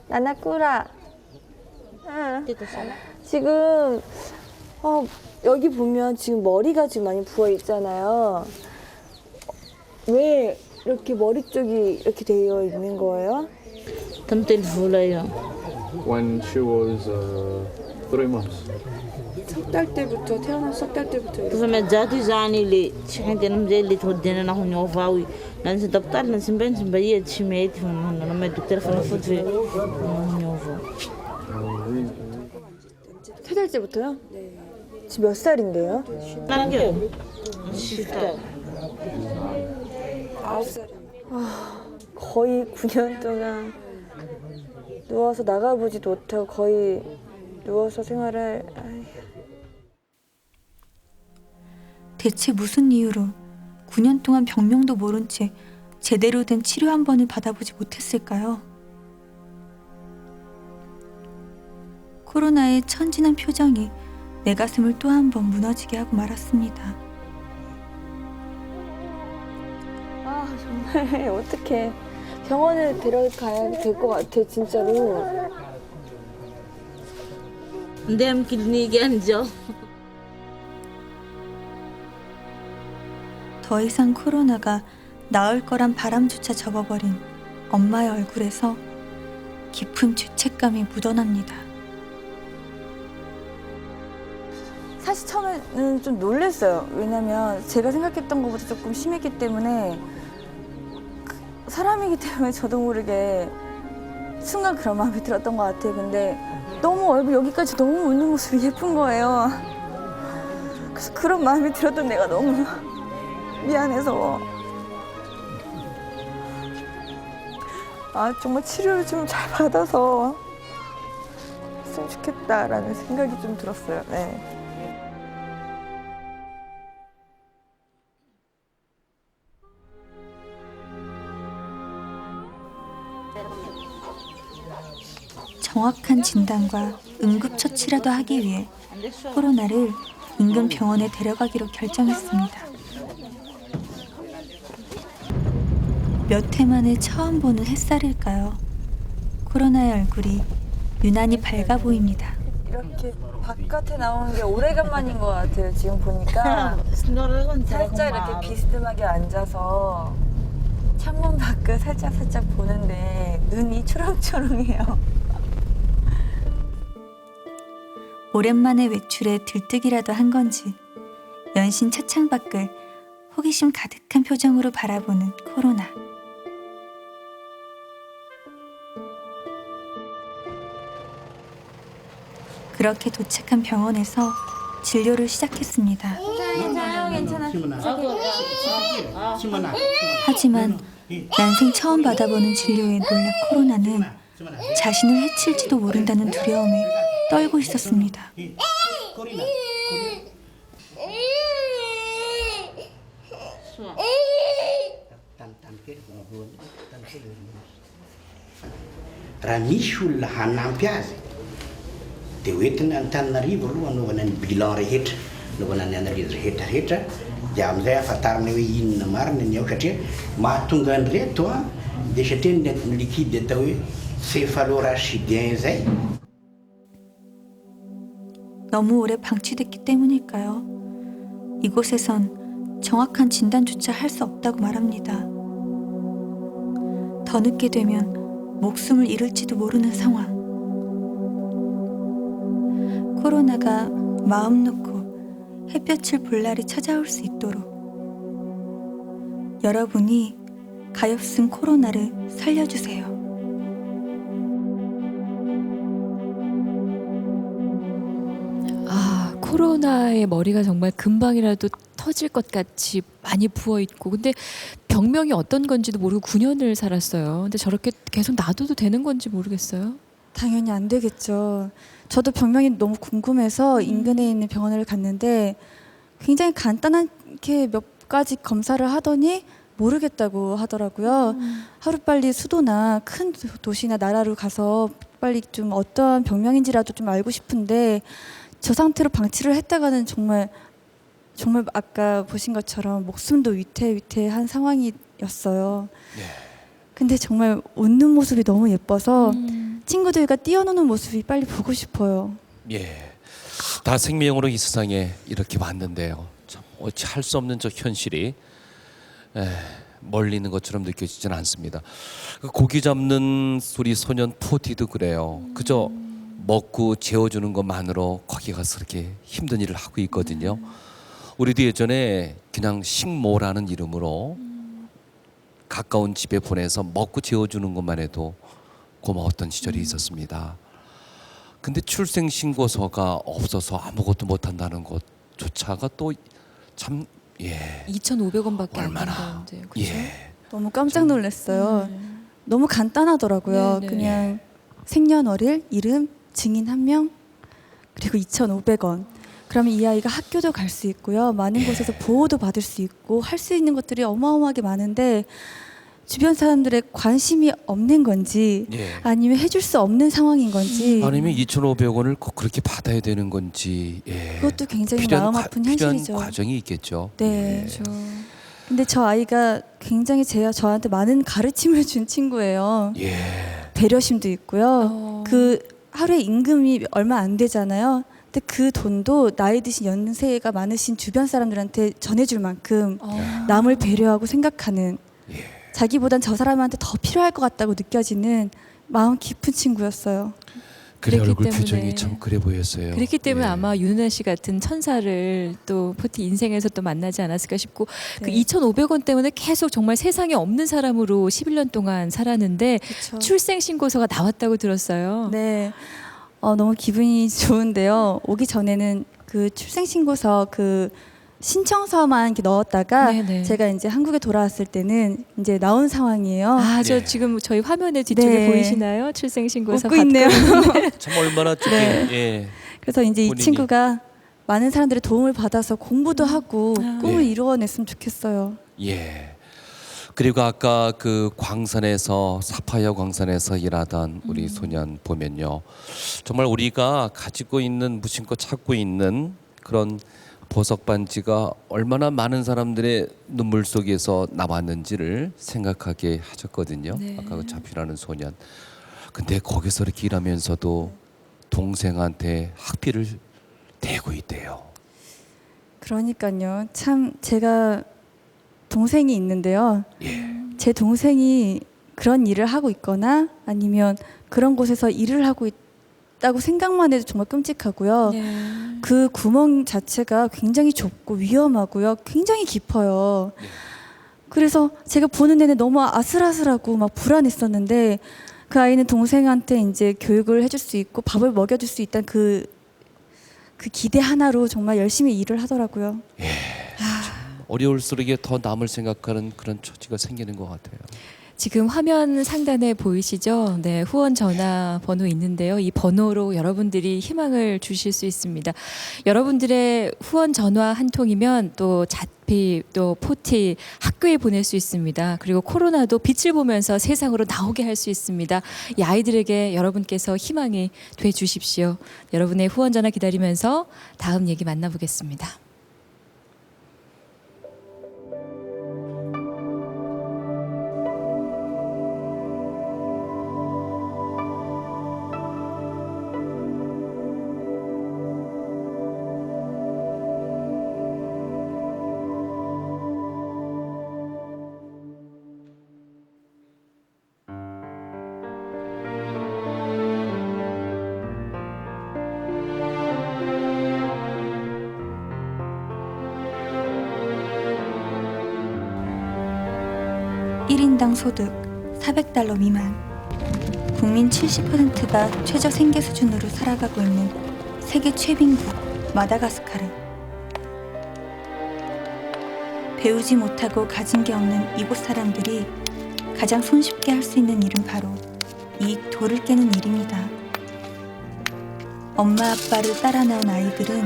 나나꾸라. 응. 지금 여기 보면 지금 머리가 지금 많이 부어 있잖아요. 왜 이렇게 머리 쪽이 이렇게 되어 있는 거예요? When she was 3 months. 석 달 때부터 태어난 석 달 때부터 이렇게. 그러면 자두자니리 치킨데는 제리 도데는 하고 녀바위 난세 답달은 심벤 심바이에 치메이트 나면 독터가 포트 녀바 3달째부터요? 네. 지금 몇 살인데요? 난게 시다 9살. 거의 9년 동안 누워서 나가보지도 못하고 거의 누워서 생활을. 대체 무슨 이유로 9년 동안 병명도 모른 채 제대로 된 치료 한 번을 받아보지 못했을까요? 코로나의 천진한 표정이 내 가슴을 또 한 번 무너지게 하고 말았습니다. 정말 어떻게 병원을 데려가야 될 것 같아 진짜로. 댐 클리닉에 앉아 더 이상 코로나가 나을 거란 바람조차 접어버린 엄마의 얼굴에서 깊은 죄책감이 묻어납니다. 사실 처음에는 좀 놀랐어요. 왜냐면 제가 생각했던 것보다 조금 심했기 때문에 사람이기 때문에 저도 모르게 순간 그런 마음이 들었던 것 같아요. 근데 너무 얼굴 여기까지 너무 웃는 모습이 예쁜 거예요. 그래서 그런 마음이 들었던 내가 너무 미안해서 정말 치료를 좀 잘 받아서 했으면 좋겠다라는 생각이 좀 들었어요. 네. 정확한 진단과 응급처치라도 하기 위해 코로나를 인근 병원에 데려가기로 결정했습니다. 몇 해 만에 처음 보는 햇살일까요? 코로나의 얼굴이 유난히 밝아 보입니다. 이렇게 바깥에 나오는 게 오래간만인 것 같아요. 지금 보니까 살짝 이렇게 비스듬하게 앉아서 창문 밖을 살짝 보는데 눈이 초롱초롱해요. 오랜만에 외출에 들뜨기라도 한 건지 연신 차창 밖을 호기심 가득한 표정으로 바라보는 코로나. 그렇게 도착한 병원에서 진료를 시작했습니다. 하지만 난생 처음 받아보는 진료에 놀란 코로나는 자신을 해칠지도 모른다는 두려움에 떨고 있었습니다. Corina. Raha misy olona hanampy azy dia hoentina Antananarivo aloha anaovana ny bilan rehetra, anaovana ny analyse rehetrarehetra, dia amin'izay ahafantarana hoe inona marina ny ao, satria mahatonga an'ireto dia satria ny liquide atao hoe céphalorachidien izay. 너무 오래 방치됐기 때문일까요? 이곳에선 정확한 진단조차 할 수 없다고 말합니다. 더 늦게 되면 목숨을 잃을지도 모르는 상황. 코로나가 마음 놓고 햇볕을 볼 날이 찾아올 수 있도록 여러분이 가엾은 코로나를 살려주세요. 코로나의 머리가 정말 금방이라도 터질 것 같이 많이 부어 있고, 근데 병명이 어떤 건지도 모르고 9년을 살았어요. 근데 저렇게 계속 놔둬도 되는 건지 모르겠어요. 당연히 안 되겠죠. 저도 병명이 너무 궁금해서 인근에 있는 병원을 갔는데 굉장히 간단하게 몇 가지 검사를 하더니 모르겠다고 하더라고요. 하루빨리 수도나 큰 도시나 나라로 가서 빨리 좀 어떠한 병명인지라도 좀 알고 싶은데 저 상태로 방치를 했다가는 정말 아까 보신 것처럼 목숨도 위태위태한 상황이었어요. 근데 정말 웃는 모습이 너무 예뻐서 친구들과 뛰어노는 모습이 빨리 보고 싶어요. 예, 다 생명으로 이 세상에 이렇게 왔는데요. 참 어찌 할 수 없는 저 현실이 멀리 있는 것처럼 느껴지지는 않습니다. 그 고기 잡는 우리 소년 포티도 그래요. 그저 먹고 재워주는 것만으로 거기 가서 그렇게 힘든 일을 하고 있거든요. 우리도 예전에 그냥 식모라는 이름으로 가까운 집에 보내서 먹고 재워주는 것만 해도 고마웠던 시절이 있었습니다. 근데 출생신고서가 없어서 아무것도 못한다는 것조차가 또 참 2,500원밖에 안 얼마나 된다는데, 그렇죠? 너무 깜짝 놀랐어요. 너무 간단하더라고요. 네, 네. 그냥 생년월일, 이름, 증인 1명, 그리고 2,500원. 그러면 이 아이가 학교도 갈 수 있고요. 많은 곳에서 보호도 받을 수 있고 할 수 있는 것들이 어마어마하게 많은데 주변 사람들의 관심이 없는 건지 아니면 해줄 수 없는 상황인 건지 아니면 2,500원을 꼭 그렇게 받아야 되는 건지 그것도 굉장히 마음 아픈 현실이죠. 필요한 과정이 있겠죠. 네. 근데 저 아이가 굉장히 저한테 많은 가르침을 준 친구예요. 배려심도 있고요. 그 하루에 임금이 얼마 안 되잖아요. 근데 그 돈도 나이 드신 연세가 많으신 주변 사람들한테 전해줄 만큼 남을 배려하고 생각하는 자기보단 저 사람한테 더 필요할 것 같다고 느껴지는 마음 깊은 친구였어요. 그래, 그랬기 얼굴 때문에. 표정이 참 그래 보였어요. 그렇기 때문에 아마 윤은아 씨 같은 천사를 또 포티 인생에서 또 만나지 않았을까 싶고 그 2,500원 때문에 계속 정말 세상에 없는 사람으로 11년 동안 살았는데 출생신고서가 나왔다고 들었어요. 네, 너무 기분이 좋은데요. 오기 전에는 그 출생신고서 그 신청서만 이렇게 넣었다가 제가 이제 한국에 돌아왔을 때는 이제 나온 상황이에요. 저 지금 저희 화면에 뒤쪽에 보이시나요? 출생신고서 웃고 있네요. 참 얼마나 좋게. 네. 그래서 이제 이 친구가 많은 사람들의 도움을 받아서 공부도 하고 꿈을 이루어냈으면 좋겠어요. 그리고 아까 그 광산에서 사파이어 광산에서 일하던 우리 소년 보면요, 정말 우리가 가지고 있는 무심코 찾고 있는 그런 보석 반지가 얼마나 많은 사람들의 눈물 속에서 나왔는지를 생각하게 하셨거든요. 아까 그 자피라는 소년. 근데 거기서 이렇게 일하면서도 동생한테 학비를 대고 있대요. 그러니까요. 참 제가 동생이 있는데요. 제 동생이 그런 일을 하고 있거나 아니면 그런 곳에서 일을 하고 있다고 생각만 해도 정말 끔찍하고요. 그 구멍 자체가 굉장히 좁고 위험하고요. 굉장히 깊어요. 그래서 제가 보는 내내 너무 아슬아슬하고 막 불안했었는데 그 아이는 동생한테 이제 교육을 해줄 수 있고 밥을 먹여줄 수 있다는 그 기대 하나로 정말 열심히 일을 하더라고요. 어려울수록 더 남을 생각하는 그런 처지가 생기는 것 같아요. 지금 화면 상단에 보이시죠? 네, 후원 전화 번호 있는데요. 이 번호로 여러분들이 희망을 주실 수 있습니다. 여러분들의 후원 전화 한 통이면 또 자피, 또 포티 학교에 보낼 수 있습니다. 그리고 코로나도 빛을 보면서 세상으로 나오게 할 수 있습니다. 이 아이들에게 여러분께서 희망이 돼 주십시오. 여러분의 후원 전화 기다리면서 다음 얘기 만나보겠습니다. (1인당) 소득 $400 미만. 국민 70%가 최저 생계 수준으로 살아가고 있는 세계 최빈국 마다가스카르. 배우지 못하고 가진 게 없는 이곳 사람들이 가장 손쉽게 할 수 있는 일은 바로 이 돌을 깨는 일입니다. 엄마 아빠를 따라 나온 아이들은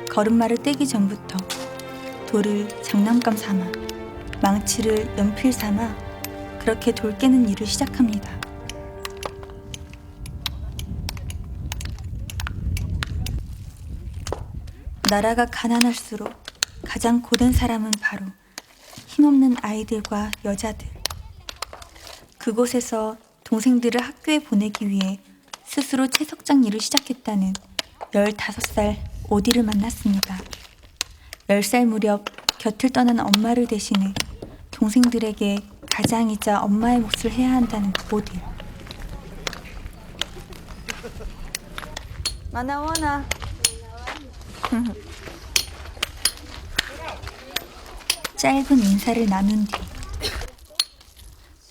걸음마를 떼기 전부터 돌을 장난감 삼아, 망치를 연필 삼아 그렇게 돌 깨는 일을 시작합니다. 나라가 가난할수록 가장 고된 사람은 바로 힘없는 아이들과 여자들. 그곳에서 동생들을 학교에 보내기 위해 스스로 채석장 일을 시작했다는 15살 오디를 만났습니다. 10살 무렵 곁을 떠난 엄마를 대신해 동생들에게 가장이자 엄마의 몫을 해야 한다는 오디. 마나원아. 짧은 인사를 나눈 뒤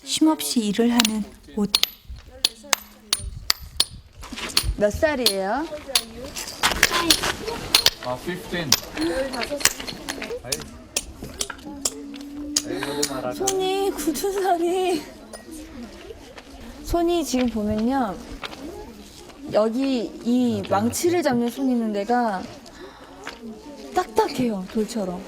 쉼없이 일을 하는 오디. 몇 살이에요? 15. 손이 굳은 살이. 손이 지금 보면요. 여기 이 망치를 잡는 손 있는 데가 딱딱해요. 돌처럼.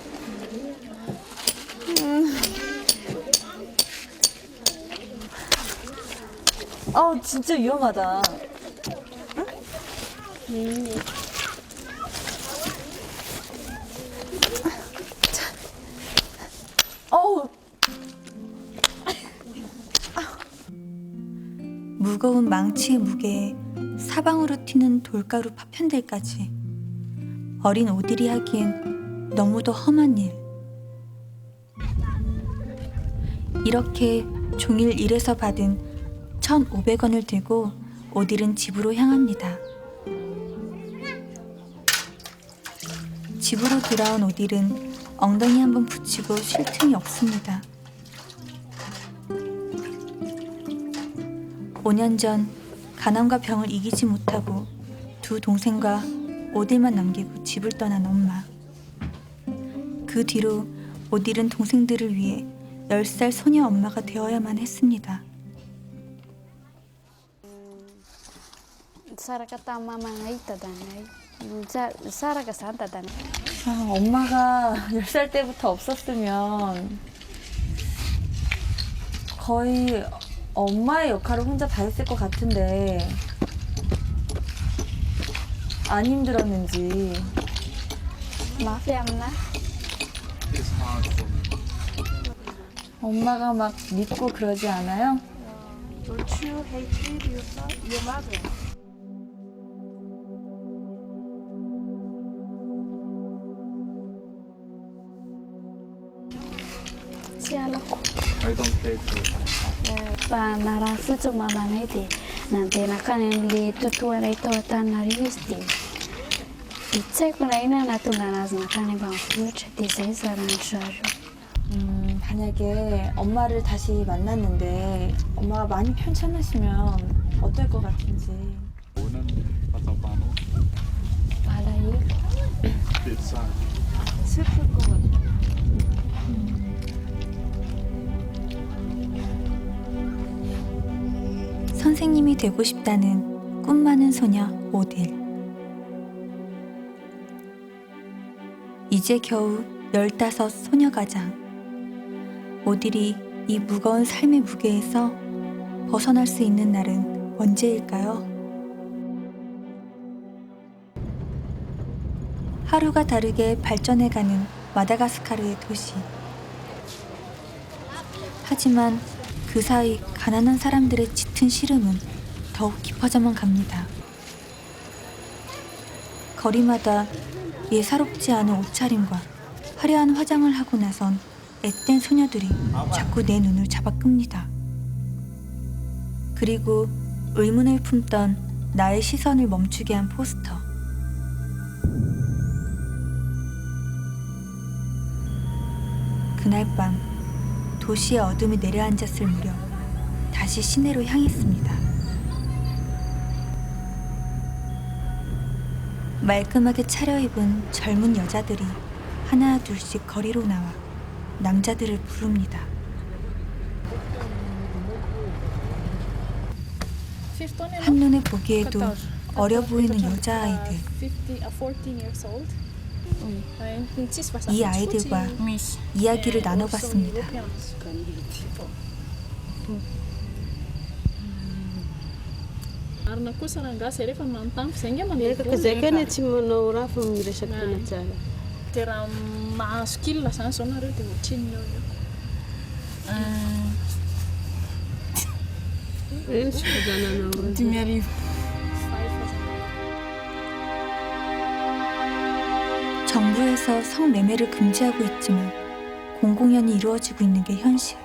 진짜 위험하다. 무거운 망치의 무게에 사방으로 튀는 돌가루 파편들까지 어린 오딜이 하기엔 너무도 험한 일. 이렇게 종일 일해서 받은 1,500원을 들고 오딜은 집으로 향합니다. 집으로 돌아온 오딜은 엉덩이 한번 붙이고 쉴 틈이 없습니다. 5년 전 가난과 병을 이기지 못하고 두 동생과 오딜만 남기고 집을 떠난 엄마. 그 뒤로 오딜은 동생들을 위해 10살 소녀 엄마가 되어야만 했습니다. 엄마가 10살 때부터 없었으면 거의 엄마의 역할을 혼자 다 했을 것 같은데 안 힘들었는지. 엄마가 막 믿고 그러지 않아요? I don't take it. Và nara futu mabanete nanti nakane li tutu era ito tana risti. Itsek maraina natuna nas nakane bang futu 디세이사라는 주아죠. 만약에 엄마를 다시 만났는데 엄마가 많이 편찮으시면 어떨 것 같은지. 바다이 슬플 것 같아. 선생님이 되고 싶다는 꿈 많은 소녀 오딜. 이제 겨우 15 소녀가장. 오딜이 이 무거운 삶의 무게에서 벗어날 수 있는 날은 언제일까요? 하루가 다르게 발전해가는 마다가스카르의 도시. 하지만 그 사이 가난한 사람들의 짙은 시름은 더욱 깊어져만 갑니다. 거리마다 예사롭지 않은 옷차림과 화려한 화장을 하고 나선 앳된 소녀들이 자꾸 내 눈을 잡아 끕니다. 그리고 의문을 품던 나의 시선을 멈추게 한 포스터. 그날 밤 도시의 어둠이 내려앉았을 무렵 다시 시내로 향했습니다. 말끔하게 차려입은 젊은 여자들이 하나 둘씩 거리로 나와 남자들을 부릅니다. 한눈에 보기에도 어려 보이는 여자아이들. 이 아이들과 이야기를 나눠봤습니다. 정부에서 성매매를 금지하고 있지만 공공연히 이루어지고 있는 게 현실.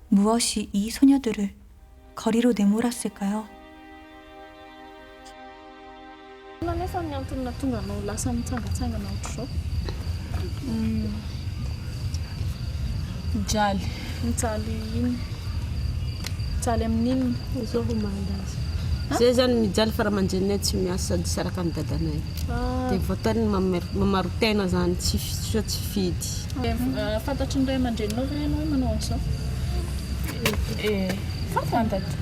무엇이 이 소녀들을 거리로 내몰았을까요? Zay zany mijaly fara-manjenonay tsy miasa sady sy araka ny dadanay. Dia voatany mamaro tena zany tsy fidy. Fantatry ny ray aman-dreninao ve ianao hoe manao an'izao? Fantatro.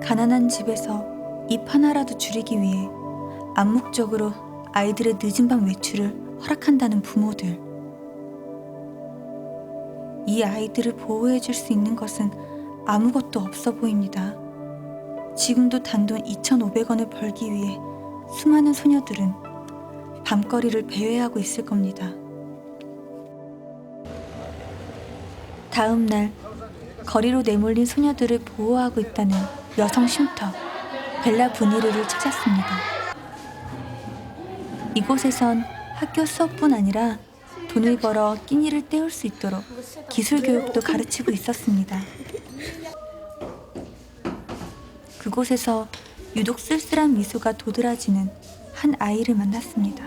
가난한 집에서 입 하나라도 줄이기 위해 암묵적으로 아이들의 늦은 밤 외출을 허락한다는 부모들. 이 아이들을 보호해줄 수 있는 것은 아무것도 없어 보입니다. 지금도 단돈 2,500원을 벌기 위해 수많은 소녀들은 밤거리를 배회하고 있을 겁니다. 다음 날 거리로 내몰린 소녀들을 보호하고 있다는 여성 쉼터 벨라 부니르를 찾았습니다. 이곳에선 학교 수업뿐 아니라 돈을 벌어 끼니를 때울 수 있도록 기술 교육도 가르치고 있었습니다. 그곳에서 유독 쓸쓸한 미소가 도드라지는 한 아이를 만났습니다.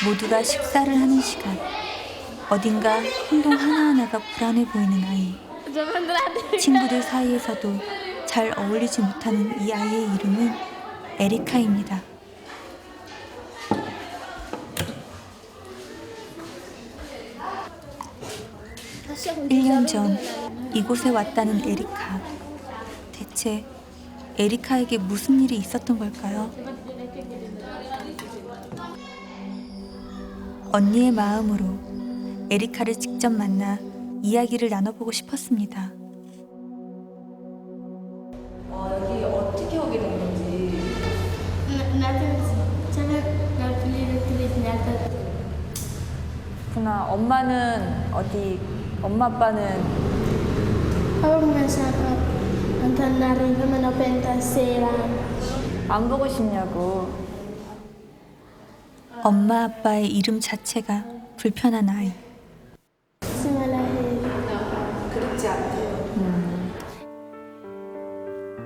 모두가 식사를 하는 시간, 어딘가 행동 하나하나가 불안해 보이는 아이. 친구들 사이에서도 잘 어울리지 못하는 이 아이의 이름은 에리카입니다. 일 년 전 이곳에 왔다는 에리카. 대체 에리카에게 무슨 일이 있었던 걸까요? 언니의 마음으로 에리카를 직접 만나 이야기를 나눠보고 싶었습니다. 여기 어떻게 오게 된 건지. 그나 엄마는 어디? 엄마 아빠는 안 보고 싶냐고. 엄마 아빠의 이름 자체가 불편한 아이. 그렇지 않대요.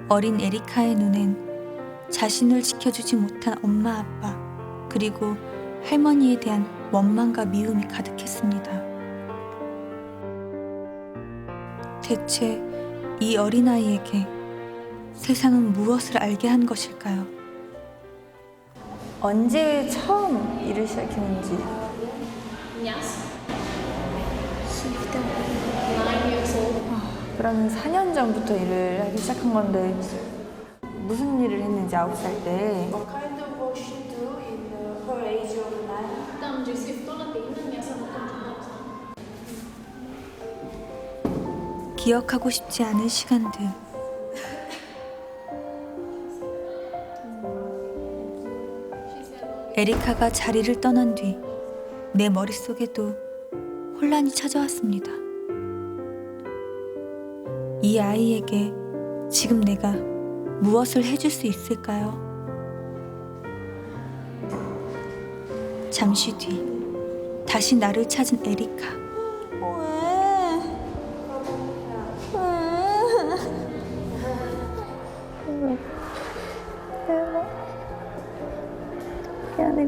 어린 에리카의 눈엔 자신을 지켜주지 못한 엄마 아빠 그리고 할머니에 대한 원망과 미움이 가득했습니다. 대체 이 어린아이에게 세상은 무엇을 알게 한 것일까요? 언제 처음 일을 시작했는지. 그러면 4년 전부터 일을 하기 시작한 건데 무슨 일을 했는지 9살 때 기억하고 싶지 않은 시간들. 에리카가 자리를 떠난 뒤 내 머릿속에도 혼란이 찾아왔습니다. 이 아이에게 지금 내가 무엇을 해줄 수 있을까요? 잠시 뒤 다시 나를 찾은 에리카.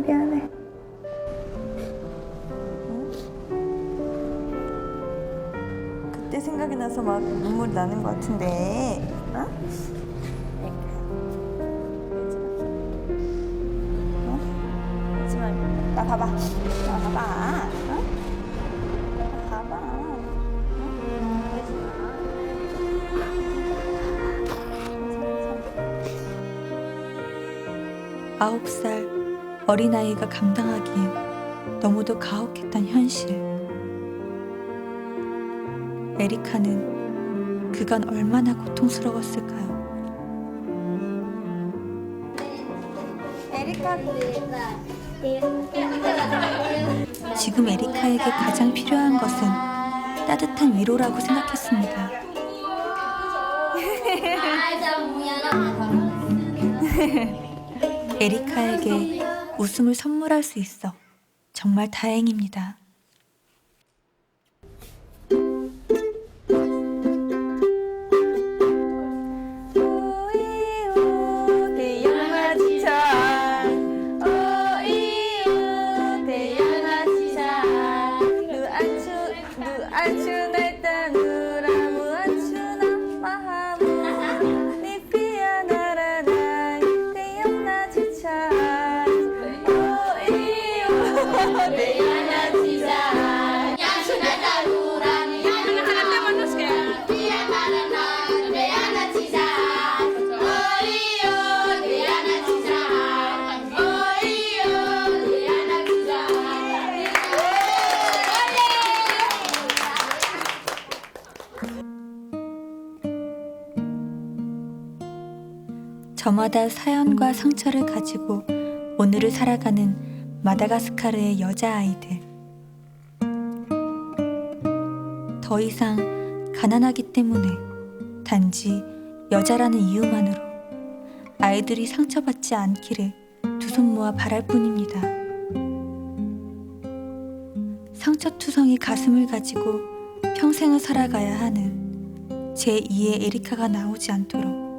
미안해. 그때 생각이 나서 막 눈물이 나는 것 같은데. 어? 울지 말고. 나 봐봐. 나 봐봐. 어? 나 봐봐. 아홉 살 어린아이가 감당하기엔 너무도 가혹했던 현실. 에리카는 그간 얼마나 고통스러웠을까요? 지금 에리카에게 가장 필요한 것은 따뜻한 위로라고 생각했습니다. 에리카에게 웃음을 선물할 수 있어 정말 다행입니다. 저마다 사연과 상처를 가지고 오늘을 살아가는 마다가스카르의 여자아이들. 더 이상 가난하기 때문에 단지 여자라는 이유만으로 아이들이 상처받지 않기를 두 손 모아 바랄 뿐입니다. 상처투성이 가슴을 가지고 평생을 살아가야 하는 제2의 에리카가 나오지 않도록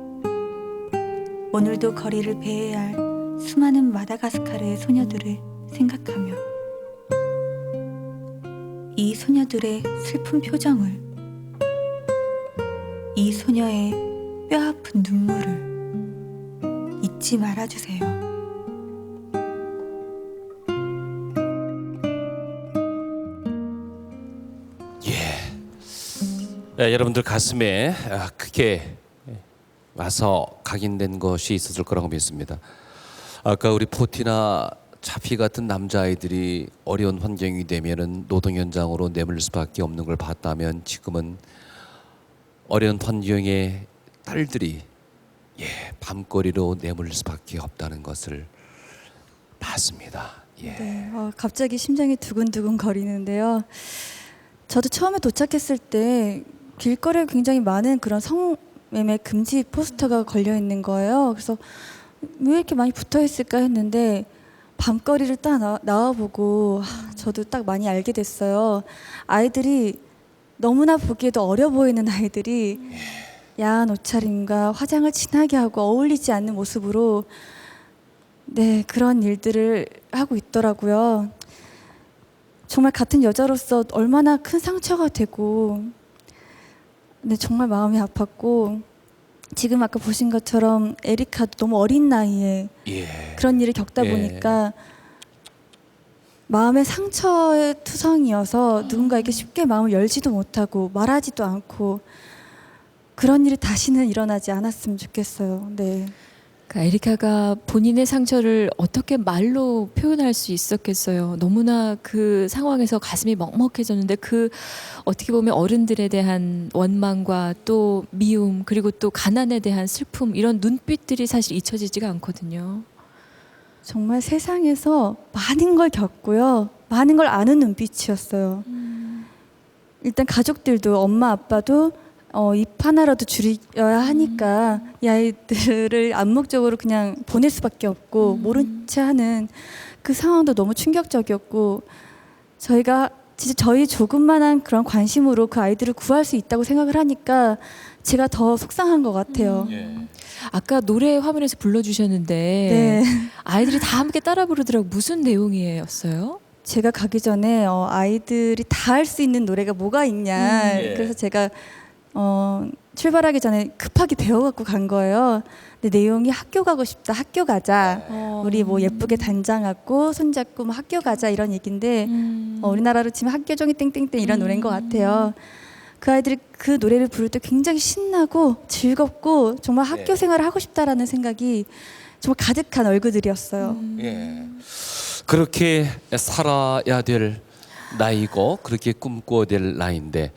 오늘도 거리를 배회해야 할 수많은 마다가스카르의 소녀들을 생각하며 이 소녀들의 슬픈 표정을, 이 소녀의 뼈아픈 눈물을 잊지 말아주세요. 여러분들 가슴에 크게 와서 각인된 것이 있었을 거라고 믿습니다. 아까 우리 포티나 차피 같은 남자아이들이 어려운 환경이 되면은 노동 현장으로 내몰릴 수밖에 없는 걸 봤다면 지금은 어려운 환경의 딸들이 밤거리로 내몰릴 수밖에 없다는 것을 봤습니다. 네, 갑자기 심장이 두근두근 거리는데요. 저도 처음에 도착했을 때 길거리에 굉장히 많은 그런 성매매 금지 포스터가 걸려 있는 거예요. 그래서 왜 이렇게 많이 붙어 있을까 했는데 밤거리를 딱 나와보고 저도 딱 많이 알게 됐어요. 아이들이 너무나 보기에도 어려 보이는 아이들이 야한 옷차림과 화장을 진하게 하고 어울리지 않는 모습으로 그런 일들을 하고 있더라고요. 정말 같은 여자로서 얼마나 큰 상처가 되고 정말 마음이 아팠고 지금 아까 보신 것처럼 에리카도 너무 어린 나이에 그런 일을 겪다 보니까 마음의 상처의 투성이어서 누군가에게 쉽게 마음을 열지도 못하고 말하지도 않고 그런 일이 다시는 일어나지 않았으면 좋겠어요. 네. 그러니까 에리카가 본인의 상처를 어떻게 말로 표현할 수 있었겠어요. 너무나 그 상황에서 가슴이 먹먹해졌는데 그 어떻게 보면 어른들에 대한 원망과 또 미움 그리고 또 가난에 대한 슬픔 이런 눈빛들이 사실 잊혀지지가 않거든요. 정말 세상에서 많은 걸 겪고요. 많은 걸 아는 눈빛이었어요. 일단 가족들도 엄마 아빠도 입 하나라도 줄여야 하니까 이 아이들을 암묵적으로 그냥 보낼 수밖에 없고 모른 채 하는 그 상황도 너무 충격적이었고 저희가 진짜 저희 조금만한 그런 관심으로 그 아이들을 구할 수 있다고 생각을 하니까 제가 더 속상한 것 같아요. 아까 노래 화면에서 불러주셨는데 네. 아이들이 다 함께 따라 부르더라고. 무슨 내용이었어요? 제가 가기 전에 아이들이 다 할 수 있는 노래가 뭐가 있냐. 그래서 제가 출발하기 전에 급하게 배워갖고 간 거예요. 근데 내용이 학교 가고 싶다, 학교 가자. 우리 뭐 예쁘게 단장하고 손잡고 뭐 학교 가자 이런 얘기인데 우리나라로 치면 학교 종이 땡땡땡 이런 노래인 것 같아요. 그 아이들이 그 노래를 부를 때 굉장히 신나고 즐겁고 정말 학교 생활을 하고 싶다라는 생각이 정말 가득한 얼굴들이었어요. 그렇게 살아야 될 나이고 그렇게 꿈꿔야 될 나이인데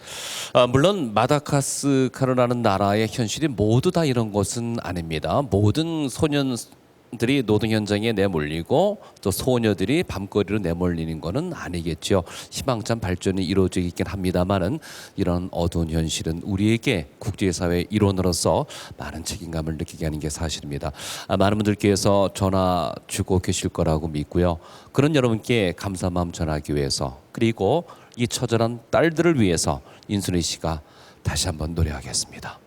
물론 마다가스카르라는 나라의 현실이 모두 다 이런 것은 아닙니다. 모든 소년들이 노동 현장에 내몰리고 또 소녀들이 밤거리로 내몰리는 것은 아니겠죠. 희망찬 발전이 이루어져 있긴 합니다만은 이런 어두운 현실은 우리에게 국제사회의 일원으로서 많은 책임감을 느끼게 하는 게 사실입니다. 많은 분들께서 전화 주고 계실 거라고 믿고요. 그런 여러분께 감사 마음 전하기 위해서 그리고 이 처절한 딸들을 위해서 인순이 씨가 다시 한번 노래하겠습니다.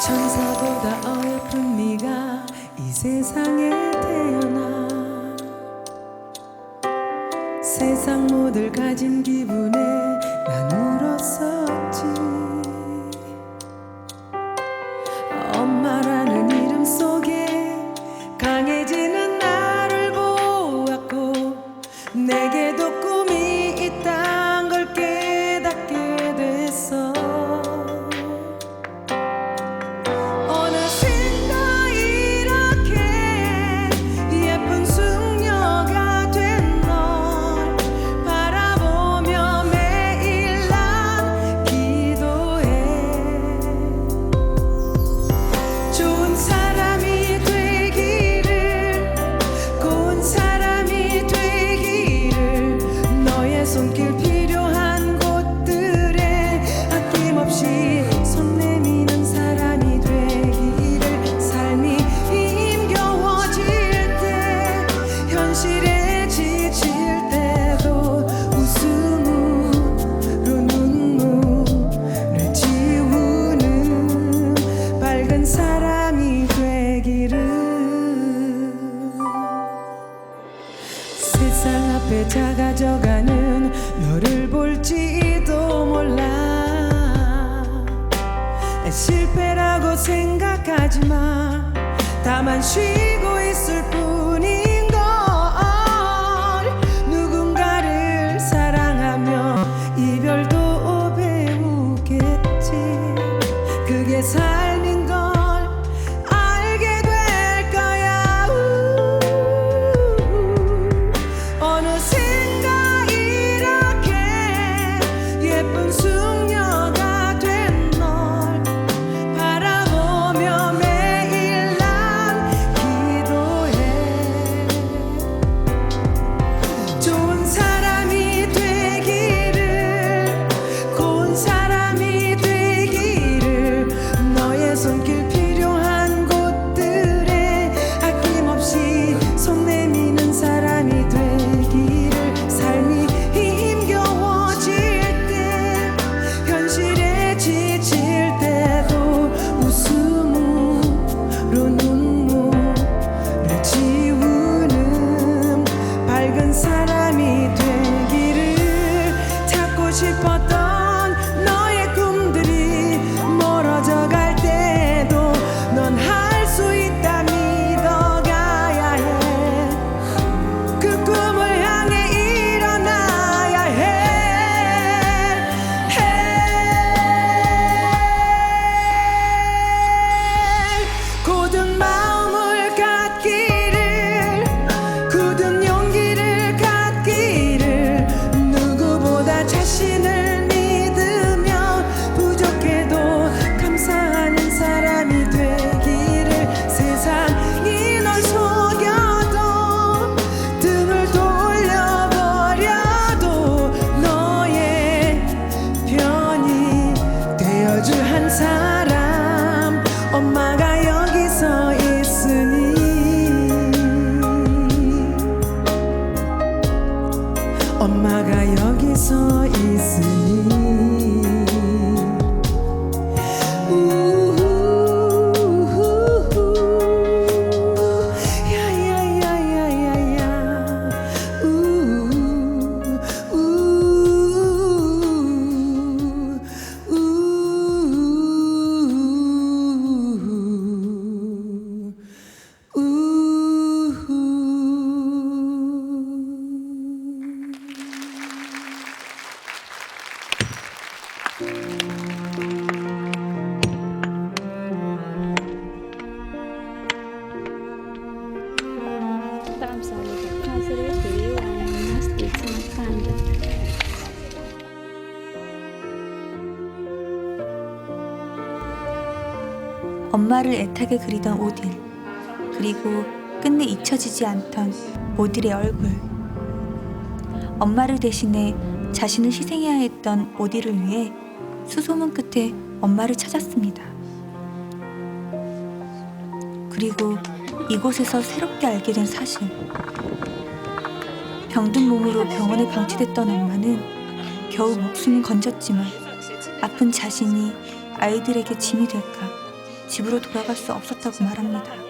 천사보다 어여쁜 네가 이 세상에 태어나 세상 모두를 가진 기분에 난 울었었지. 엄마라는 이름 속에 강해지는 나를 보았고 내게도 꿈이 있단 걸 깨닫게 됐어. 어느샌가 이렇게 예쁜 숙녀가 된 널 바라보며 매일 난 기도해. 좋은 사람이 되기를 고운 사람이 되기를 너의 손길 필요한 곳들에 아낌없이 손 내미는 사람이 되기를. 삶이 힘겨워질 때 현실에 지칠 때도 웃음으로 눈물을 지우는 밝은 사람이 되기를. 세상 앞에 작아져가는 너를 볼지도 몰라. 실패라고 생각하지 마. 다만 쉬고 있을 뿐인 걸. 누군가를 사랑하며 이별도 배우겠지. 그게 삶인 걸 알게 될 거야. 어느샌가 이렇게 예쁜 숙녀가 된 널 바라보며 매일 난 기도해. 엄마를 애타게 그리던 오딜, 그리고 끝내 잊혀지지 않던 오딜의 얼굴. 엄마를 대신해 자신을 희생해야 했던 오딜을 위해 수소문 끝에 엄마를 찾았습니다. 그리고 이곳에서 새롭게 알게 된 사실. 병든 몸으로 병원에 방치됐던 엄마는 겨우 목숨을 건졌지만 아픈 자신이 아이들에게 짐이 될까 집으로 돌아갈 수 없었다고 말합니다.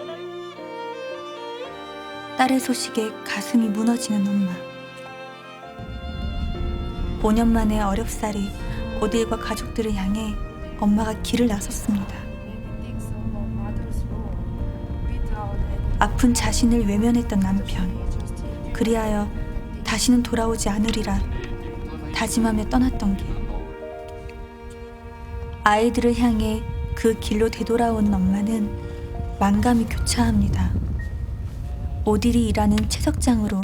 딸의 소식에 가슴이 무너지는 엄마. 5년 만에 어렵사리 오딜과 가족들을 향해 엄마가 길을 나섰습니다. 아픈 자신을 외면했던 남편. 그리하여 다시는 돌아오지 않으리라 다짐하며 떠났던 길. 아이들을 향해 그 길로 되돌아온 엄마는 만감이 교차합니다. 오딜이 일하는 채석장으로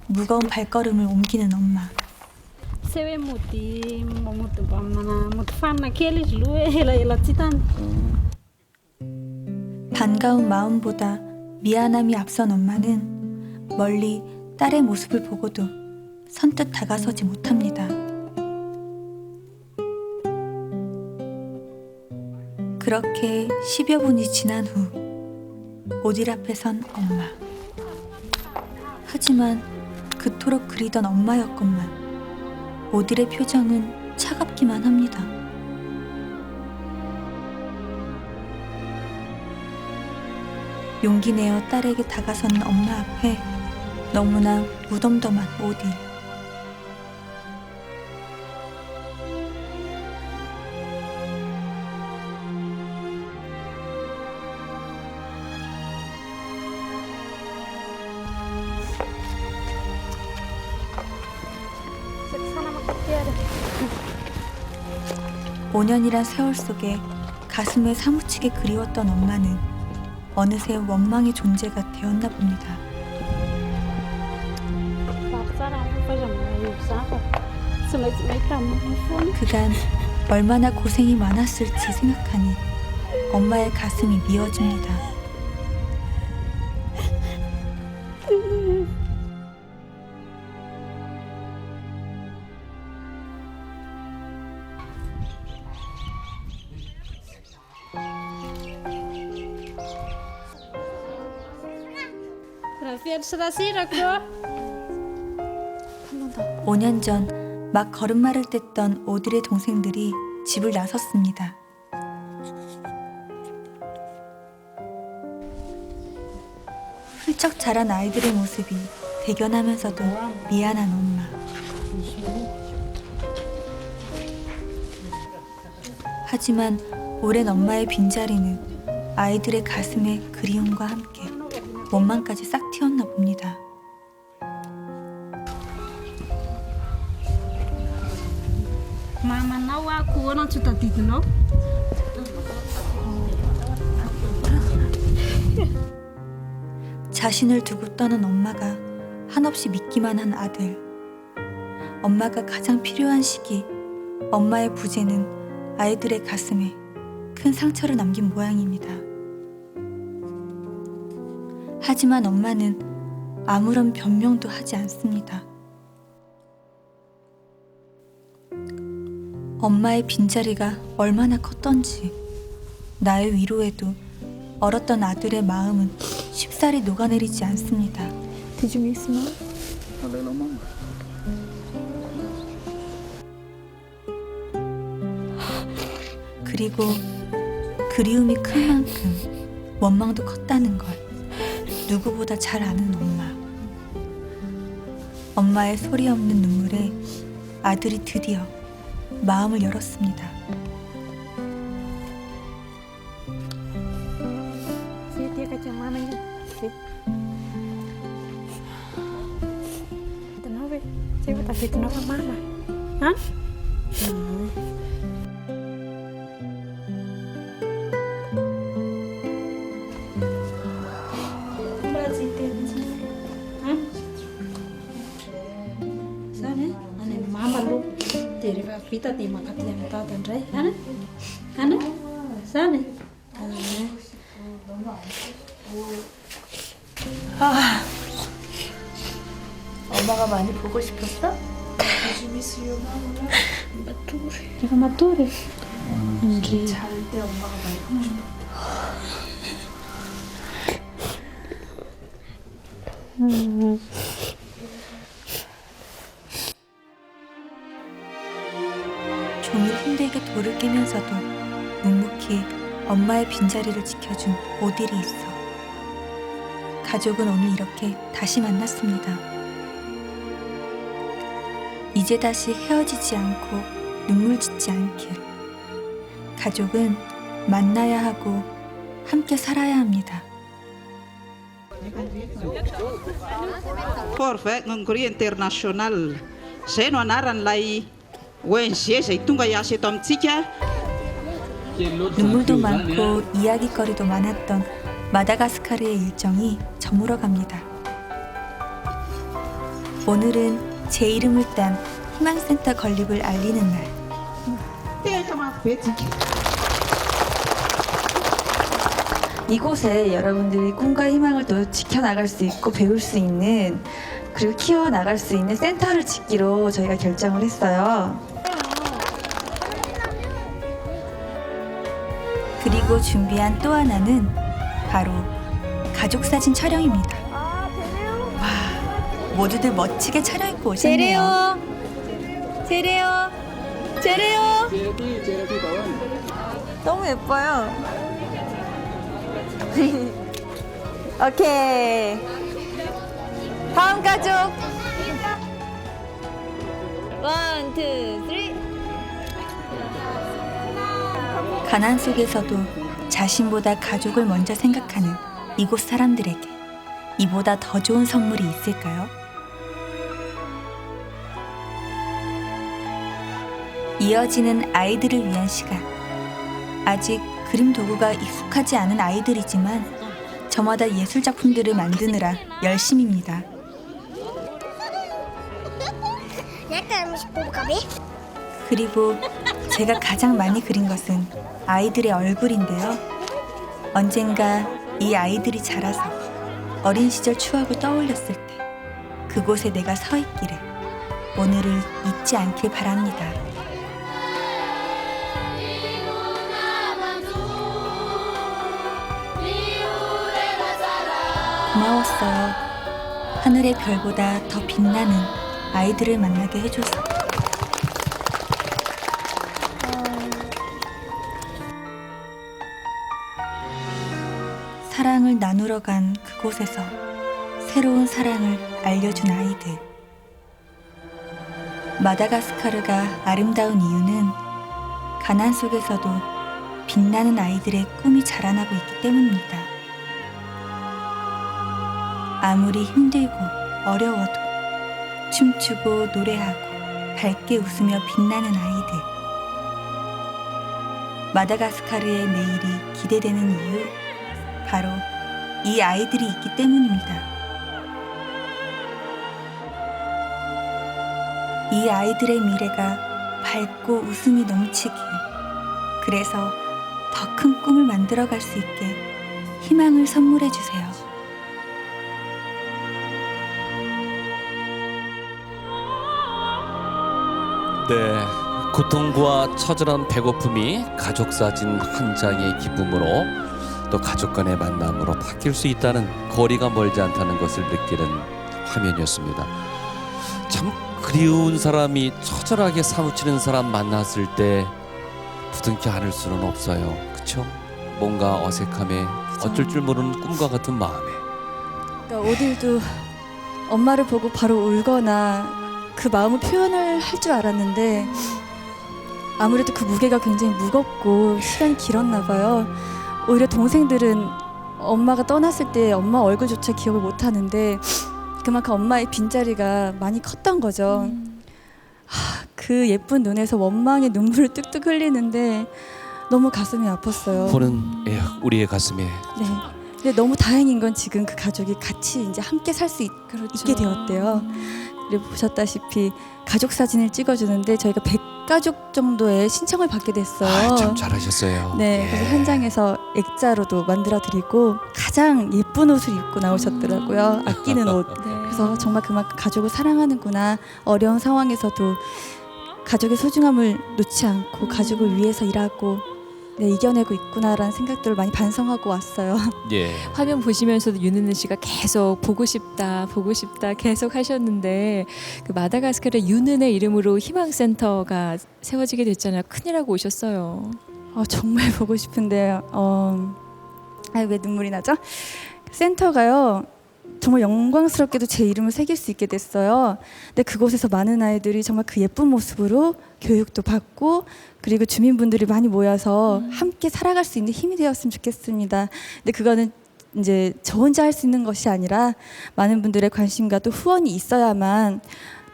무거운 발걸음을 옮기는 엄마. 반가운 마음보다 미안함이 앞선 엄마는 멀리 딸의 모습을 보고도 선뜻 다가서지 못합니다. 그렇게 10여 분이 지난 후 오딜 앞에 선 엄마. 하지만 그토록 그리던 엄마였건만 오딜의 표정은 차갑기만 합니다. 용기 내어 딸에게 다가서는 엄마 앞에 너무나 무덤덤한 오딜. (5년이란) 세월 속에 가슴에 사무치게 그리웠던 엄마는 어느새 원망의 존재가 되었나 봅니다. 그간 얼마나 고생이 많았을지 생각하니 엄마의 가슴이 미어집니다. 한 5년 전 막 걸음마를 뗐던 오딜의 동생들이 집을 나섰습니다. 훌쩍 자란 아이들의 모습이 대견하면서도 미안한 엄마. 하지만 오랜 엄마의 빈자리는 아이들의 가슴에 그리움과 함께 원망까지 싹 튀었나 봅니다. 자신을 두고 떠난 엄마가 한없이 믿기만 한 아들. 엄마가 가장 필요한 시기, 엄마의 부재는 아이들의 가슴에 큰 상처를 남긴 모양입니다. 하지만 엄마는 아무런 변명도 하지 않습니다. 엄마의 빈자리가 얼마나 컸던지 나의 위로에도 얼었던 아들의 마음은 쉽사리 녹아내리지 않습니다. Did you miss mom? A little mama. 그리고 그리움이 큰 만큼 원망도 컸다는 걸 누구보다 잘 아는 엄마. 엄마의 소리 없는 눈물에 아들이 드디어 마음을 열었습니다. Tapi kenapa mama? Hah? Sana, ane mama lu dari vita di makat yang tatan ray, ane, ane, sana. 아, 엄마가 많이 보고 싶었어? 내가 맞돌이. 잘때 엄마가 많이 보고 싶어. 종일 힘들게 돌을 깨면서도 묵묵히 엄마의 빈자리를 지켜준 오딜이 있어. 가족은 오늘 이렇게 다시 만났습니다. 이제 다시 헤어지지 않고 눈물 짓지 않길. 가족은 만나야 하고 함께 살아야 합니다. Forfait ngongkori international. Zay no anaran'ilay ONG zay tonga hiasa eto amintsika. 눈물도 많고 이야기거리도 많았던 마다가스카르의 일정이 저물어 갑니다. 오늘은 제 이름을 딴 희망센터 건립을 알리는 날. 이곳에 여러분들이 꿈과 희망을 또 지켜나갈 수 있고 배울 수 있는 그리고 키워나갈 수 있는 센터를 짓기로 저희가 결정을 했어요. 그리고 준비한 또 하나는 바로 가족사진 촬영입니다. 와, 모두들 멋지게 차려입고 오셨네요. 제레요. 너무 예뻐요. 오케이. 다음 가족. 1, 2, 3. 가난 속에서도 자신보다 가족을 먼저 생각하는 이곳 사람들에게 이보다 더 좋은 선물이 있을까요? 이어지는 아이들을 위한 시간. 아직 그림 도구가 익숙하지 않은 아이들이지만 저마다 예술 작품들을 만드느라 열심입니다. 그리고 제가 가장 많이 그린 것은 아이들의 얼굴인데요. 언젠가 이 아이들이 자라서 어린 시절 추억을 떠올렸을 때 그곳에 내가 서 있기를 오늘을 잊지 않길 바랍니다. 고마웠어요. 하늘의 별보다 더 빛나는 아이들을 만나게 해줘서. 사랑을 나누러 간 그곳에서 새로운 사랑을 알려준 아이들. 마다가스카르가 아름다운 이유는 가난 속에서도 빛나는 아이들의 꿈이 자라나고 있기 때문입니다. 아무리 힘들고 어려워도 춤추고 노래하고 밝게 웃으며 빛나는 아이들. 마다가스카르의 내일이 기대되는 이유, 바로 이 아이들이 있기 때문입니다. 이 아이들의 미래가 밝고 웃음이 넘치길, 그래서 더 큰 꿈을 만들어갈 수 있게 희망을 선물해 주세요. 네, 고통과 처절한 배고픔이 가족 사진 한 장의 기쁨으로 또 가족 간의 만남으로 바뀔 수 있다는, 거리가 멀지 않다는 것을 느끼는 화면이었습니다. 참 그리운 사람이 처절하게 사무치는 사람 만났을 때 부둥켜 안을 수는 없어요. 그렇죠? 뭔가 어색함에 어쩔 줄 모르는 꿈과 같은 마음에. 그러니까 오딜도 엄마를 보고 바로 울거나 그 마음을 표현을 할 줄 알았는데 아무래도 그 무게가 굉장히 무겁고 시간이 길었나 봐요. 오히려 동생들은 엄마가 떠났을 때 엄마 얼굴조차 기억을 못 하는데 그만큼 엄마의 빈자리가 많이 컸던 거죠. 그 예쁜 눈에서 원망의 눈물을 뚝뚝 흘리는데 너무 가슴이 아팠어요. 보는 우리의 가슴에. 네. 근데 너무 다행인 건 지금 그 가족이 같이 이제 함께 살 수 있게 되었대요. 그리고 보셨다시피 가족 사진을 찍어주는데 저희가 100가족 정도의 신청을 받게 됐어요. 참 잘하셨어요. 네, 그래서 현장에서 액자로도 만들어드리고 가장 예쁜 옷을 입고 나오셨더라고요. 아끼는 옷. 그래서 정말 그만큼 가족을 사랑하는구나. 어려운 상황에서도 가족의 소중함을 놓지 않고 가족을 위해서 일하고 이겨내고 있구나라는 생각들을 많이 반성하고 왔어요. 예. 화면 보시면서도 윤은혜 씨가 계속 보고 싶다 계속 하셨는데 그 마다가스카르 윤은혜 이름으로 희망센터가 세워지게 됐잖아요. 큰일하고 오셨어요. 정말 보고 싶은데요. 왜 눈물이 나죠? 센터가요. 정말 영광스럽게도 제 이름을 새길 수 있게 됐어요. 근데 그곳에서 많은 아이들이 정말 그 예쁜 모습으로 교육도 받고 그리고 주민분들이 많이 모여서 함께 살아갈 수 있는 힘이 되었으면 좋겠습니다. 근데 그거는 이제 저 혼자 할 수 있는 것이 아니라 많은 분들의 관심과 또 후원이 있어야만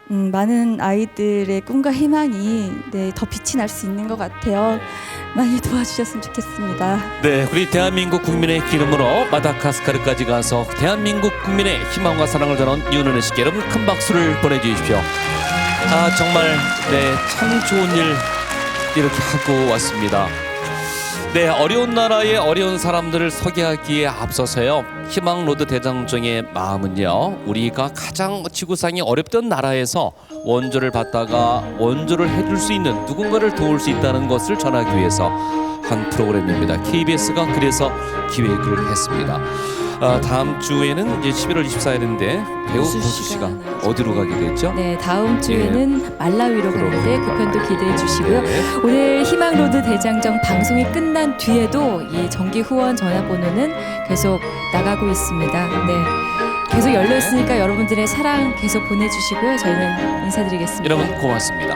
많은 아이들의 꿈과 희망이 더 빛이 날 수 있는 것 같아요. 많이 도와주셨으면 좋겠습니다. 네, 우리 대한민국 국민의 기름으로 마다가스카르까지 가서 대한민국 국민의 희망과 사랑을 전하는 윤은혜 씨께 여러분 큰 박수를 보내주십시오. 정말 참 좋은 일 이렇게 하고 왔습니다. 네, 어려운 나라의 어려운 사람들을 소개하기에 앞서서요. 희망로드 대장정의 마음은요. 우리가 가장 지구상이 어렵던 나라에서 원조를 받다가 원조를 해줄 수 있는 누군가를 도울 수 있다는 것을 전하기 위해서 한 프로그램입니다. KBS가 그래서 기획을 했습니다. 다음 주에는 이제 11월 24일인데 배우 보수 씨가 어디로 가게 됐죠? 네, 다음 주에는 말라위로 가는데 그 편도 기대해 주시고요. 오늘 희망로드 대장정 방송이 끝난 뒤에도 이 정기 후원 전화번호는 계속 나가고 있습니다. 네, 계속 열려 있으니까 여러분들의 사랑 계속 보내주시고요. 저희는 인사드리겠습니다. 여러분 고맙습니다.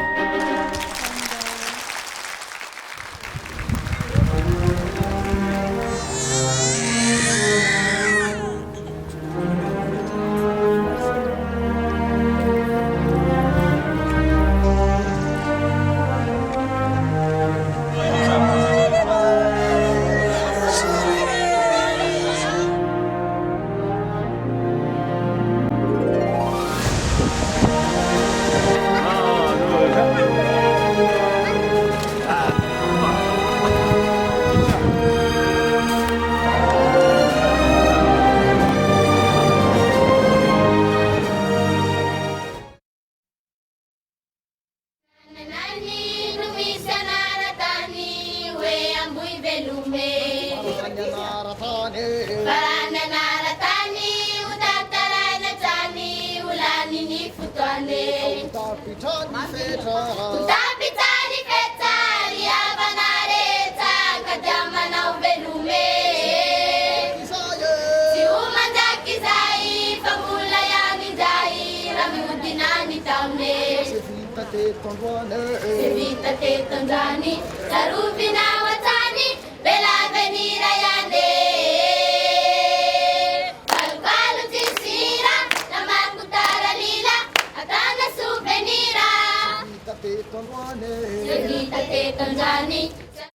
Evita te tondani, sarupina